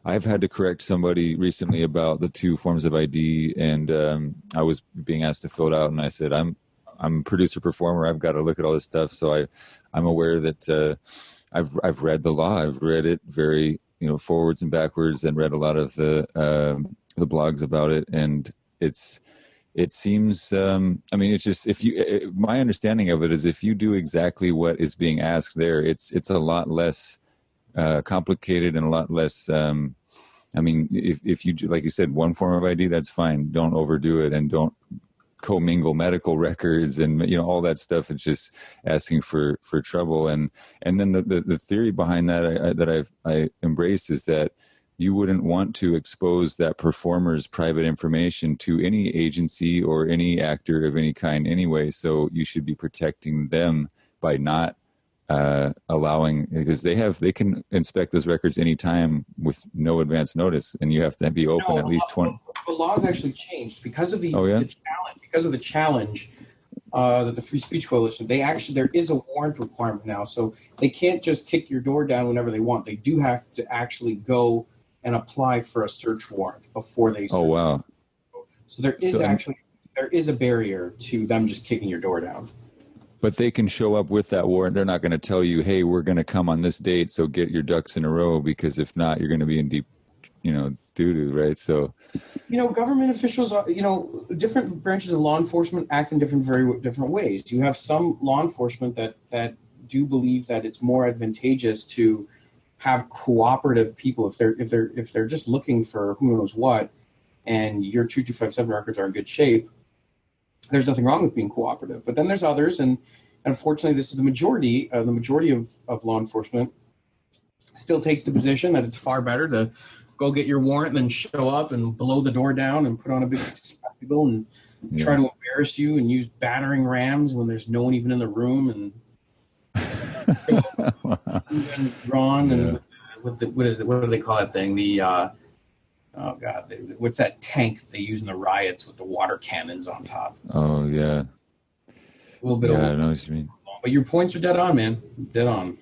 I've had to correct somebody recently about the 2 forms of ID, and I was being asked to fill it out, and I said, I'm a producer performer. I've got to look at all this stuff. So I'm aware that I've read the law. I've read it very, forwards and backwards, and read a lot of the blogs about it. And it seems, it's just, my understanding of it is if you do exactly what is being asked there, it's a lot less complicated and a lot less, if you, like you said, one form of ID, that's fine. Don't overdo it, and don't commingle medical records and all that stuff. It's just asking for trouble. And then the theory behind that I embrace is that you wouldn't want to expose that performer's private information to any agency or any actor of any kind anyway. So you should be protecting them by not allowing, because they can inspect those records anytime with no advance notice, and you have to be open at least 20. The laws actually changed because of the challenge that the Free Speech Coalition, there is a warrant requirement now, so they can't just kick your door down whenever they want. They do have to actually go and apply for a search warrant before they search. Oh, wow. So there is a barrier to them just kicking your door down. But they can show up with that warrant. They're not going to tell you, hey, we're going to come on this date, so get your ducks in a row, because if not, you're going to be in deep, doo-doo, right? So, government officials are, different branches of law enforcement act in very different ways. You have some law enforcement that do believe that it's more advantageous to have cooperative people if they're just looking for who knows what, and your 2257 records are in good shape. There's nothing wrong with being cooperative. But then there's others, and unfortunately this is the majority. The majority of law enforcement still takes the position that it's far better to go get your warrant than show up and blow the door down and put on a big spectacle and try to embarrass you and use battering rams when there's no one even in the room, and drawn and what do they call that thing? The oh God, what's that tank they use in the riots with the water cannons on top? Oh yeah, a little bit. I know what you mean. But your points are dead on, man. Dead on.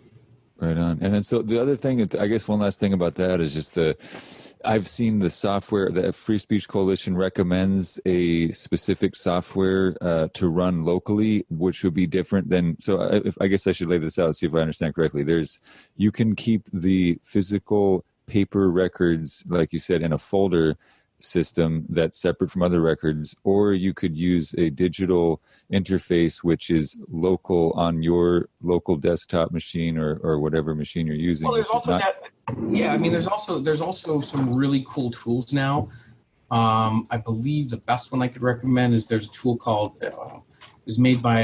Right on. And then so the other thing, I guess one last thing about that is just I've seen the software, the Free Speech Coalition recommends a specific software to run locally, which would be different than, so I guess I should lay this out, see if I understand correctly. You can keep the physical paper records, like you said, in a folder system that's separate from other records, or you could use a digital interface which is local on your local desktop machine or whatever machine you're using. Well, there's also there's also some really cool tools now. I believe the best one I could recommend is there's a tool called it was made by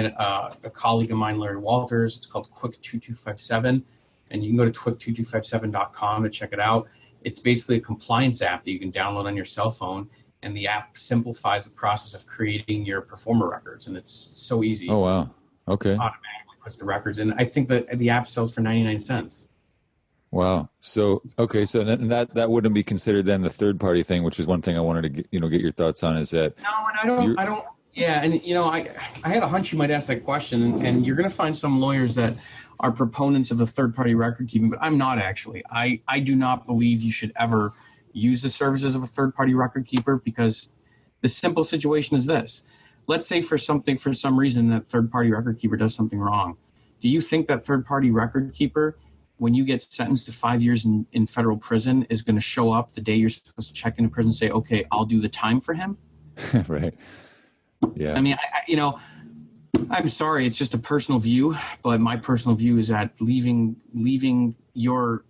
a colleague of mine, Larry Walters. It's called Quick 2257, and you can go to quick2257.com to check it out. It's basically a compliance app that you can download on your cell phone, and the app simplifies the process of creating your performer records, and it's so easy. Oh, wow. Okay. It automatically puts the records in. I think that the app sells for 99 cents. Wow. So, okay. So that wouldn't be considered then the third party thing, which is one thing I wanted to get your thoughts on, is that. No, and I don't. Yeah. And, I had a hunch you might ask that question, and you're going to find some lawyers that are proponents of the third-party record keeping, but I'm not actually. I do not believe you should ever use the services of a third-party record keeper, because the simple situation is this. Let's say for some reason that third-party record keeper does something wrong. Do you think that third-party record keeper, when you get sentenced to 5 years in federal prison, is going to show up the day you're supposed to check into prison and say, okay, I'll do the time for him? Right. Yeah. I mean, I'm sorry, it's just a personal view, but my personal view is that leaving your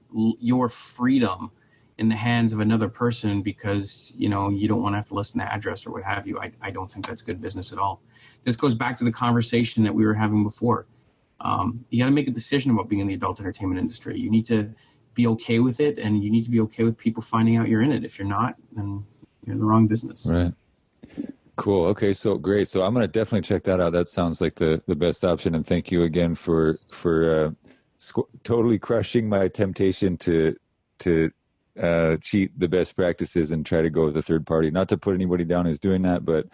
freedom in the hands of another person because, you don't want to have to list an address or what have you, I don't think that's good business at all. This goes back to the conversation that we were having before. You got to make a decision about being in the adult entertainment industry. You need to be okay with it, and you need to be okay with people finding out you're in it. If you're not, then you're in the wrong business. Right. Cool. Okay. So great. So I'm going to definitely check that out. That sounds like the best option. And thank you again for totally crushing my temptation to cheat the best practices and try to go with a third party. Not to put anybody down who's doing that, but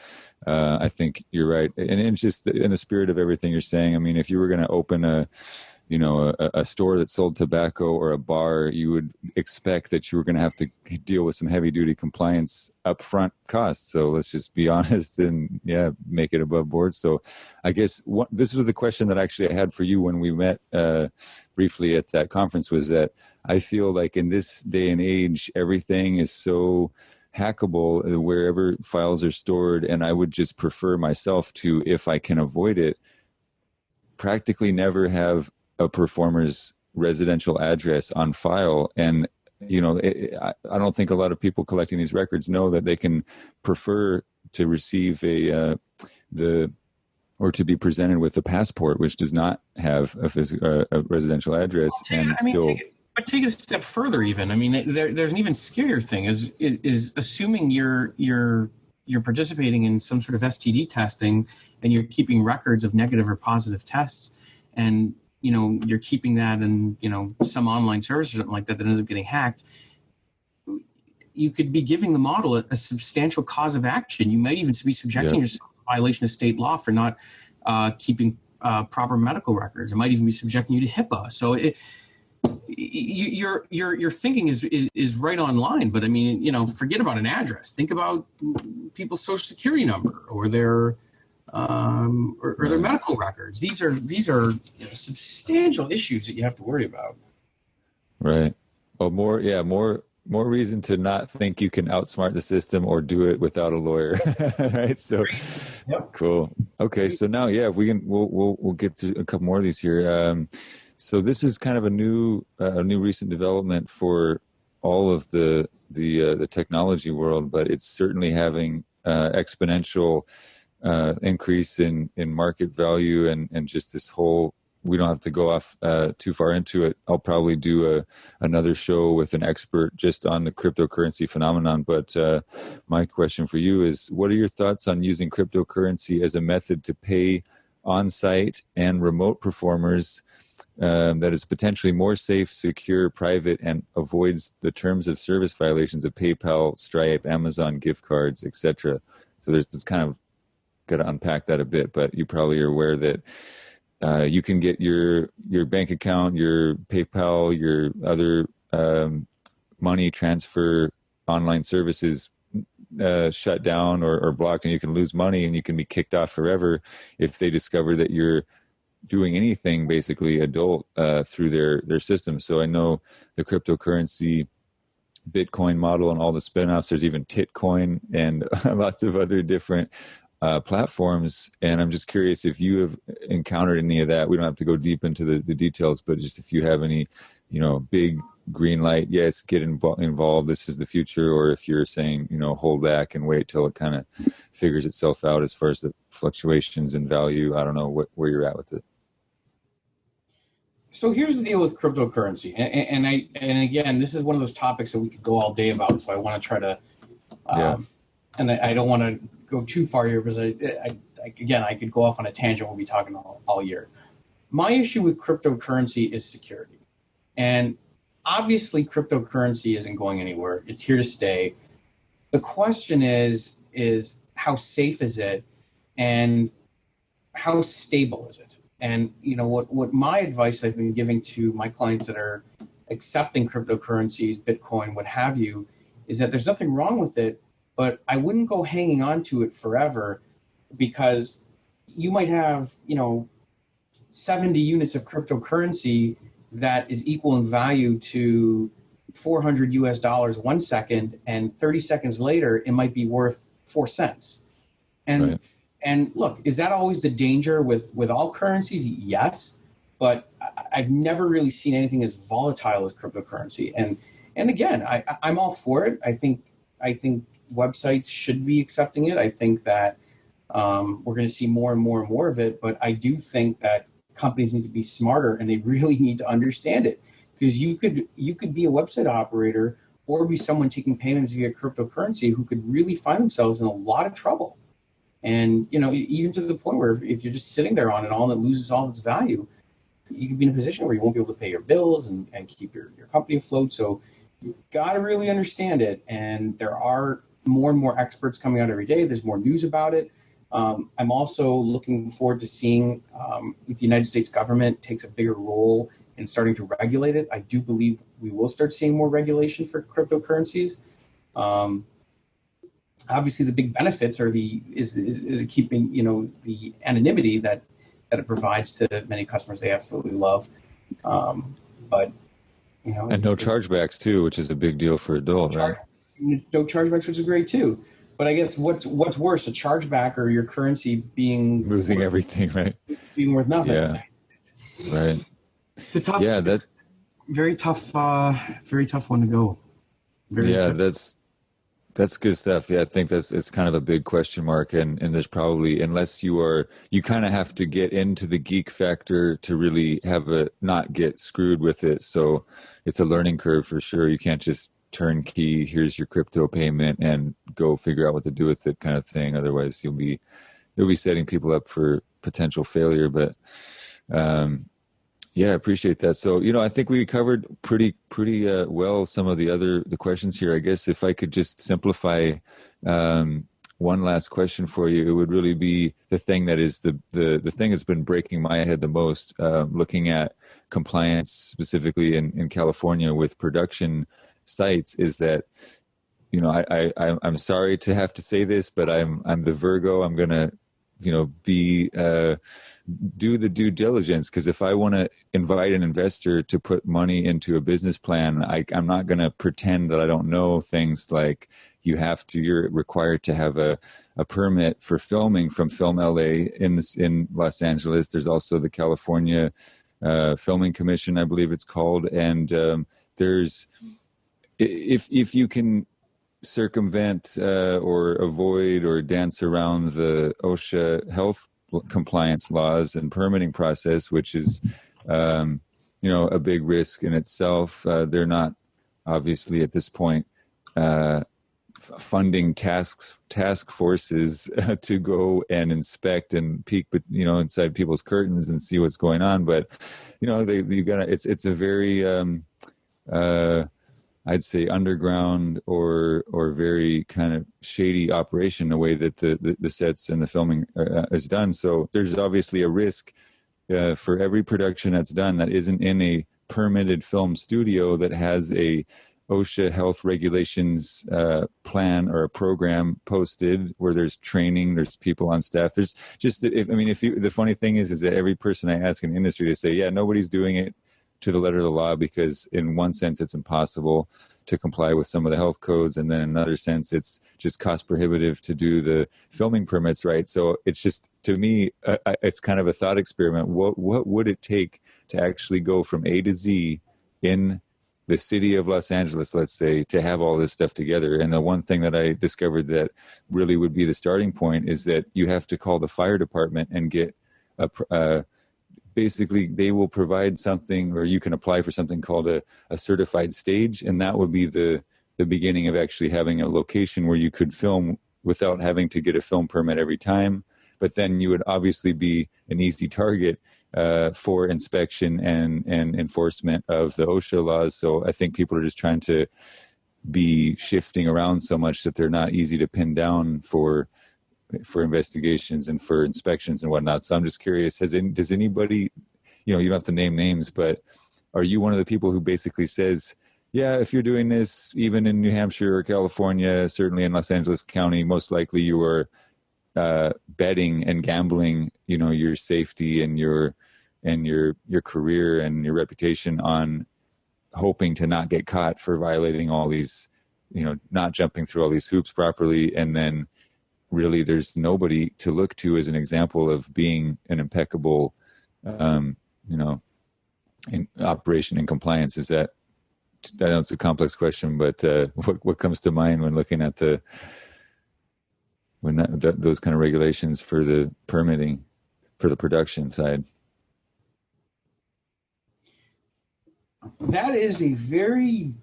I think you're right. And it's just in the spirit of everything you're saying. I mean, if you were going to open a store that sold tobacco or a bar, you would expect that you were going to have to deal with some heavy duty compliance upfront costs. So let's just be honest and make it above board. So I guess this was the question that actually I had for you when we met briefly at that conference, was that I feel like in this day and age, everything is so hackable wherever files are stored. And I would just prefer myself to, if I can avoid it, practically never have a performer's residential address on file. And I don't think a lot of people collecting these records know that they can prefer to receive or to be presented with a passport which does not have a residential address. Take it a step further. Even, I mean, there's an even scarier thing is assuming you're participating in some sort of STD testing and you're keeping records of negative or positive tests, and you're keeping that in some online service or something like that ends up getting hacked. You could be giving the model a substantial cause of action. You might even be subjecting yourself to violation of state law for not keeping proper medical records. It might even be subjecting you to HIPAA. So your thinking is right on line. But I mean, forget about an address. Think about people's social security number or their their medical records. These are substantial issues that you have to worry about. Right. Well, more reason to not think you can outsmart the system or do it without a lawyer. Right. So, Cool. Okay. So now, if we can, we'll get to a couple more of these here. So this is kind of a new recent development for all of the technology world, but it's certainly having exponential increase in market value and just this whole. We don't have to go off too far into it. I'll probably do another show with an expert just on the cryptocurrency phenomenon. But my question for you is, what are your thoughts on using cryptocurrency as a method to pay on-site and remote performers that is potentially more safe, secure, private, and avoids the terms of service violations of PayPal, Stripe, Amazon, gift cards, etc.? So there's kind of got to unpack that a bit, but you probably are aware that you can get your bank account, your PayPal, your other money transfer online services shut down or blocked, and you can lose money and you can be kicked off forever if they discover that you're doing anything basically adult through their system. So I know the cryptocurrency Bitcoin model and all the spin-offs, there's even Titcoin and lots of other different platforms. And I'm just curious if you have encountered any of that. We don't have to go deep into the details, but just if you have any, big green light, yes, get involved, this is the future, or if you're saying, hold back and wait till it kind of figures itself out as far as the fluctuations in value. I don't know where you're at with it. So here's the deal with cryptocurrency. And again, this is one of those topics that we could go all day about. So I want to try to, and I don't want to go too far here because I could go off on a tangent. We'll be talking all year. My issue with cryptocurrency is security. And obviously cryptocurrency isn't going anywhere. It's here to stay. The question is how safe is it and how stable is it? And what my advice I've been giving to my clients that are accepting cryptocurrencies, Bitcoin, what have you, is that there's nothing wrong with it, but I wouldn't go hanging on to it forever, because you might have, 70 units of cryptocurrency that is equal in value to $400 1 second, and 30 seconds later it might be worth 4 cents. And right. And look, is that always the danger with all currencies? Yes, but I've never really seen anything as volatile as cryptocurrency. And again, I'm all for it. I think websites should be accepting it. I think that we're going to see more and more and more of it. But I do think that companies need to be smarter, and they really need to understand it, because you could be a website operator or be someone taking payments via cryptocurrency who could really find themselves in a lot of trouble. And, even to the point where if you're just sitting there on it all and it loses all its value, you could be in a position where you won't be able to pay your bills and keep your company afloat. So you've got to really understand it. And there are more and more experts coming out every day. There's more news about it. I'm also looking forward to seeing if the United States government takes a bigger role in starting to regulate it. I do believe we will start seeing more regulation for cryptocurrencies. Obviously, the big benefits are is keeping the anonymity that it provides to many customers they absolutely love. But and no chargebacks too, which is a big deal for adult, right? No chargebacks, which is great too. But I guess what's worse, a chargeback or your currency losing everything, right? Being worth nothing. Yeah, right. It's a tough. Yeah, that's very tough one to go. That's good stuff. Yeah, I think it's kind of a big question mark, and there's probably, unless you kind of have to get into the geek factor to really not get screwed with it. So it's a learning curve for sure. You can't just turnkey, here's your crypto payment and go figure out what to do with it kind of thing. Otherwise you'll be setting people up for potential failure. But yeah, I appreciate that. So, I think we covered pretty well some of the questions here. I guess if I could just simplify one last question for you, it would really be the thing that is the thing that's been breaking my head the most, looking at compliance specifically in California with production sites, is that I'm sorry to have to say this, but I'm the Virgo. I'm gonna do the due diligence, because if I want to invite an investor to put money into a business plan, I'm not going to pretend that I don't know things like you're required to have a permit for filming from Film LA in Los Angeles. There's also the California Filming Commission, I believe it's called, and there's if you can circumvent or avoid or dance around the OSHA health compliance laws and permitting process, which is a big risk in itself. They're not obviously at this point funding task forces to go and inspect and peek, inside people's curtains and see what's going on. But it's a very I'd say underground or very kind of shady operation, the way that the sets and the filming is done. So there's obviously a risk for every production that's done that isn't in a permitted film studio that has a OSHA health regulations plan or a program posted where there's training, there's people on staff. There's just, the funny thing is that every person I ask in the industry, they say, yeah, nobody's doing it to the letter of the law, because in one sense it's impossible to comply with some of the health codes, and then in another sense it's just cost prohibitive to do the filming permits, right? So it's just, to me, it's kind of a thought experiment. What would it take to actually go from A to Z in the city of Los Angeles, let's say, to have all this stuff together? And the one thing that I discovered that really would be the starting point is that you have to call the fire department and get basically they will provide something, or you can apply for something called a certified stage, and that would be the beginning of actually having a location where you could film without having to get a film permit every time. But then you would obviously be an easy target for inspection and enforcement of the OSHA laws. So I think people are just trying to be shifting around so much that they're not easy to pin down for investigations and for inspections and whatnot. So I'm just curious, does anybody, you don't have to name names, but are you one of the people who basically says, yeah, if you're doing this, even in New Hampshire or California, certainly in Los Angeles County, most likely you are betting and gambling, your safety and your career and your reputation on hoping to not get caught for violating all these, not jumping through all these hoops properly, and then really there's nobody to look to as an example of being an impeccable, in operation and compliance? Is that, I know it's a complex question, but what comes to mind when looking at those kind of regulations for the permitting for the production side? That is a very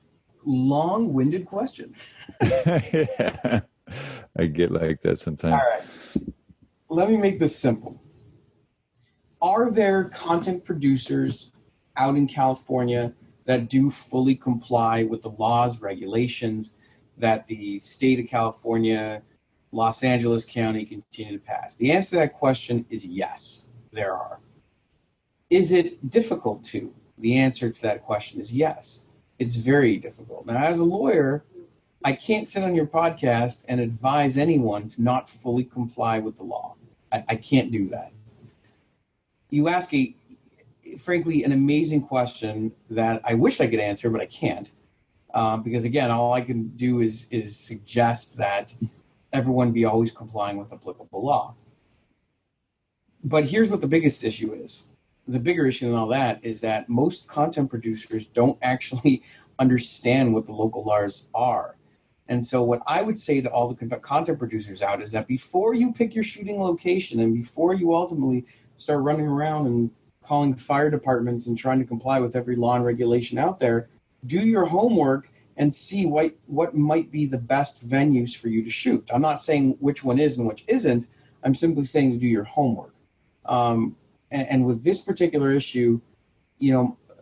long-winded question. Yeah. I get like that sometimes. All right. Let me make this simple. Are there content producers out in California that do fully comply with the laws, regulations that the state of California Los Angeles County continue to pass? The answer to that question is yes, there are. Is it difficult to? The answer to that question is yes. It's very difficult. Now, as a lawyer, I can't sit on your podcast and advise anyone to not fully comply with the law. I can't do that. You ask frankly, an amazing question that I wish I could answer, but I can't. Because, again, all I can do is suggest that everyone be always complying with applicable law. But here's what the biggest issue is. The bigger issue in all that is that most content producers don't actually understand what the local laws are. And so what I would say to all the content producers out is that before you pick your shooting location and before you ultimately start running around and calling fire departments and trying to comply with every law and regulation out there, do your homework and see what might be the best venues for you to shoot. I'm not saying which one is and which isn't. I'm simply saying to do your homework. And with this particular issue,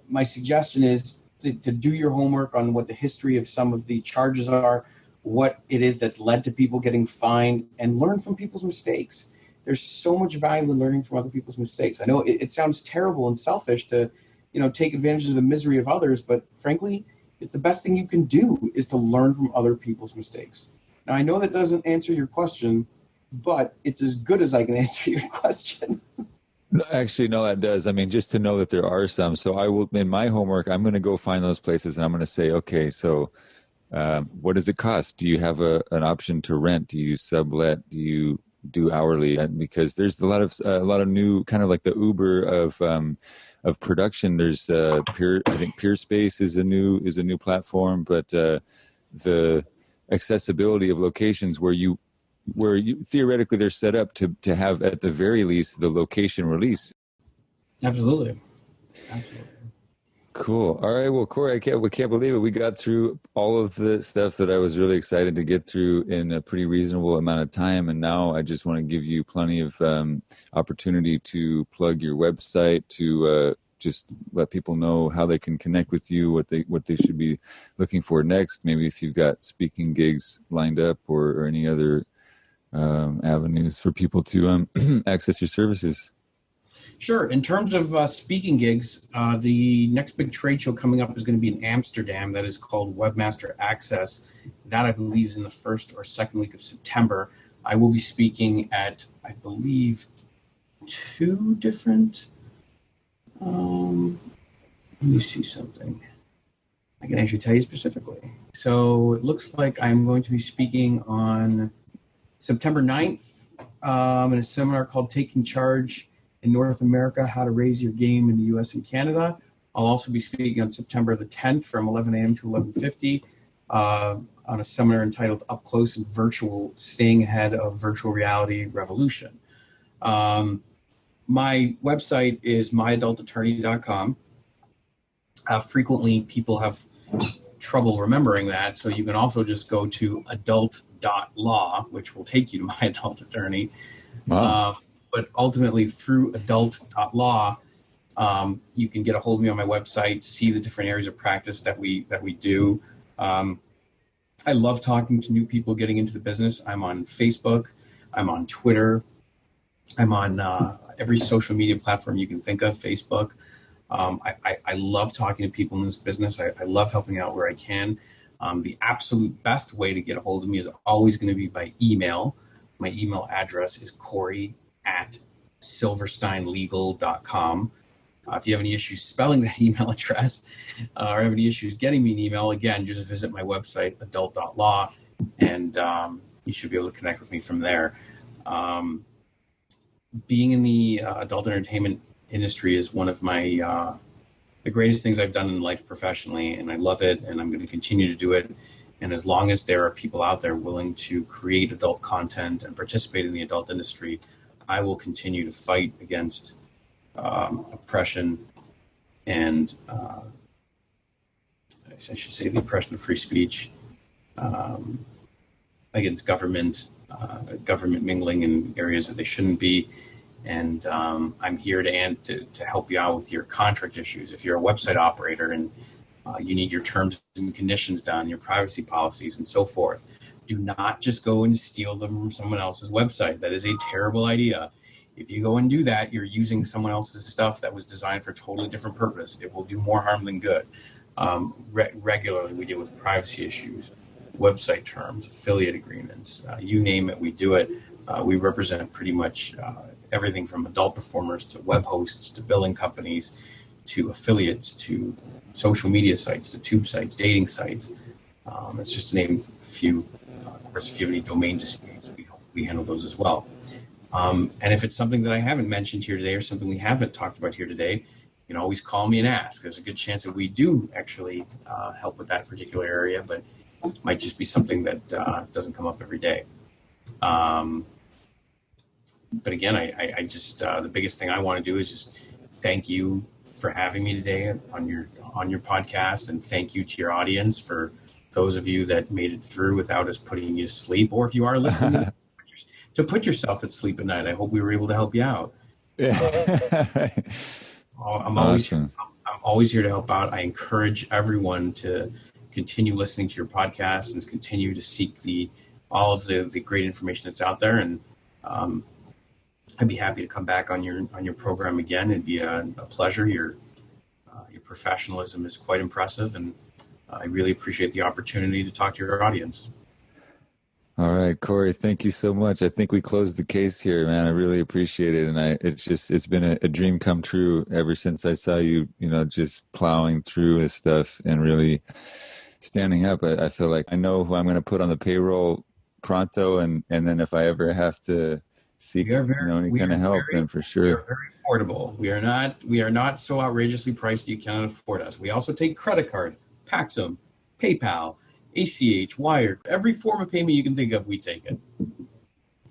my suggestion is to do your homework on what the history of some of the charges are, what it is that's led to people getting fined, and learn from people's mistakes. There's so much value in learning from other people's mistakes. I know it sounds terrible and selfish to, take advantage of the misery of others, but frankly, it's the best thing you can do is to learn from other people's mistakes. Now, I know that doesn't answer your question, but it's as good as I can answer your question. Actually, no, that does. I mean, just to know that there are some. So I will, in my homework, I'm going to go find those places and I'm going to say, okay, so what does it cost? Do you have an option to rent? Do you sublet? Do you do hourly? Because there's a lot of new, kind of like the Uber of production. There's I think Peerspace is a new platform, but the accessibility of locations where you theoretically they're set up to have at the very least the location release. Absolutely. Cool. All right. Well, Corey, we can't believe it. We got through all of the stuff that I was really excited to get through in a pretty reasonable amount of time. And now I just want to give you plenty of opportunity to plug your website, to just let people know how they can connect with you, what they should be looking for next. Maybe if you've got speaking gigs lined up or any other avenues for people to access your services. Sure. In terms of speaking gigs, the next big trade show coming up is going to be in Amsterdam. That is called Webmaster Access. That, I believe, is in the first or second week of September. I will be speaking at, I believe, 2 different... let me see something. I can actually tell you specifically. So it looks like I'm going to be speaking on September 9th in a seminar called Taking Charge in North America, How to Raise Your Game in the U.S. and Canada. I'll also be speaking on September the 10th from 11 a.m. to 11:50 on a seminar entitled Up Close and Virtual, Staying Ahead of Virtual Reality Revolution. My website is myadultattorney.com. Frequently, people have trouble remembering that, so you can also just go to adult.law, which will take you to My Adult Attorney. Wow. But ultimately, through adult.law, you can get a hold of me on my website, see the different areas of practice that we do. I love talking to new people getting into the business. I'm on Facebook. I'm on Twitter. I'm on every social media platform you can think of, Facebook. I love talking to people in this business. I love helping out where I can. The absolute best way to get a hold of me is always going to be by email. My email address is corey@silversteinlegal.com. If you have any issues spelling that email address or have any issues getting me an email, again, just visit my website, adult.law, and you should be able to connect with me from there. Being in the adult entertainment industry is one of my the greatest things I've done in life professionally, and I love it, and I'm going to continue to do it. And as long as there are people out there willing to create adult content and participate in the adult industry, I will continue to fight against oppression and I should say the oppression of free speech, against government mingling in areas that they shouldn't be. And I'm here to help you out with your contract issues. If you're a website operator and you need your terms and conditions done, your privacy policies and so forth, Do not just go and steal them from someone else's website. That is a terrible idea. If you go and do that, you're using someone else's stuff that was designed for a totally different purpose. It will do more harm than good. Regularly, we deal with privacy issues, website terms, affiliate agreements, you name it, we do it. We represent pretty much everything from adult performers to web hosts to billing companies to affiliates to social media sites to tube sites, dating sites. It's just to name a few. Of course, if you have any domain disputes, we handle those as well. And if it's something that I haven't mentioned here today or something we haven't talked about here today, you can always call me and ask. There's a good chance that we do actually help with that particular area, but it might just be something that doesn't come up every day. But again, I just the biggest thing I want to do is just thank you for having me today on your podcast, and thank you to your audience for those of you that made it through without us putting you to sleep, or if you are listening to put yourself at sleep at night. I hope we were able to help you out. I'm always here to help out. I encourage everyone to continue listening to your podcast and continue to seek all of the great information that's out there. And I'd be happy to come back on your program again. It'd be a pleasure. Your professionalism is quite impressive, and I really appreciate the opportunity to talk to your audience. All right, Corey, thank you so much. I think we closed the case here, man. I really appreciate it. And it's been a dream come true ever since I saw you, just plowing through this stuff and really standing up. I feel like I know who I'm going to put on the payroll pronto. And then if I ever have to seek any kind of help, then for sure. We are very affordable. We are not so outrageously priced that you cannot afford us. We also take credit card, Paxum, PayPal, ACH, Wire, every form of payment you can think of, we take it.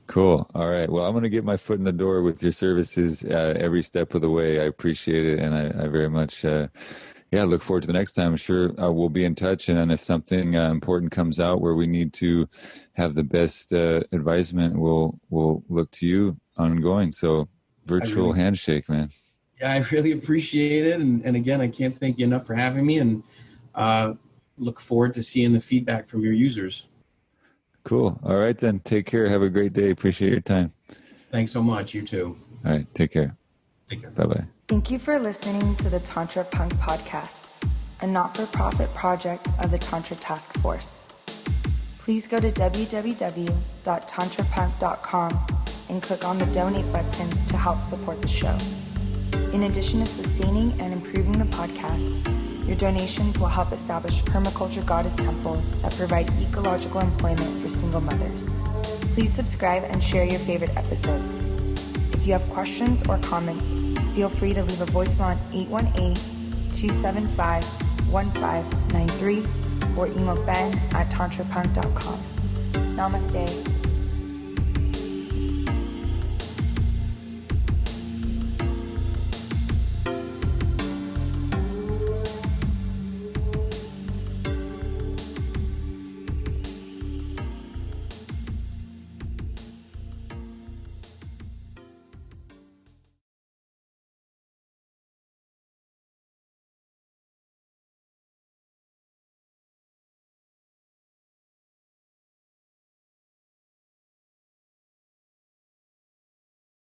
Cool. All right. Well, I'm going to get my foot in the door with your services every step of the way. I appreciate it. And I very much, look forward to the next time. I'm sure we'll be in touch. And then if something important comes out where we need to have the best advisement, we'll look to you ongoing. So virtual handshake, man. Yeah, I really appreciate it. And again, I can't thank you enough for having me. And look forward to seeing the feedback from your users. Cool. All right, then. Take care. Have a great day. Appreciate your time. Thanks so much. You too. All right. Take care. Take care. Bye-bye. Thank you for listening to the Tantra Punk Podcast, a not-for-profit project of the Tantra Task Force. Please go to www.tantrapunk.com and click on the donate button to help support the show. In addition to sustaining and improving the podcast, your donations will help establish permaculture goddess temples that provide ecological employment for single mothers. Please subscribe and share your favorite episodes. If you have questions or comments, feel free to leave a voicemail on 818-275-1593 or email ben@tantrapunk.com. Namaste.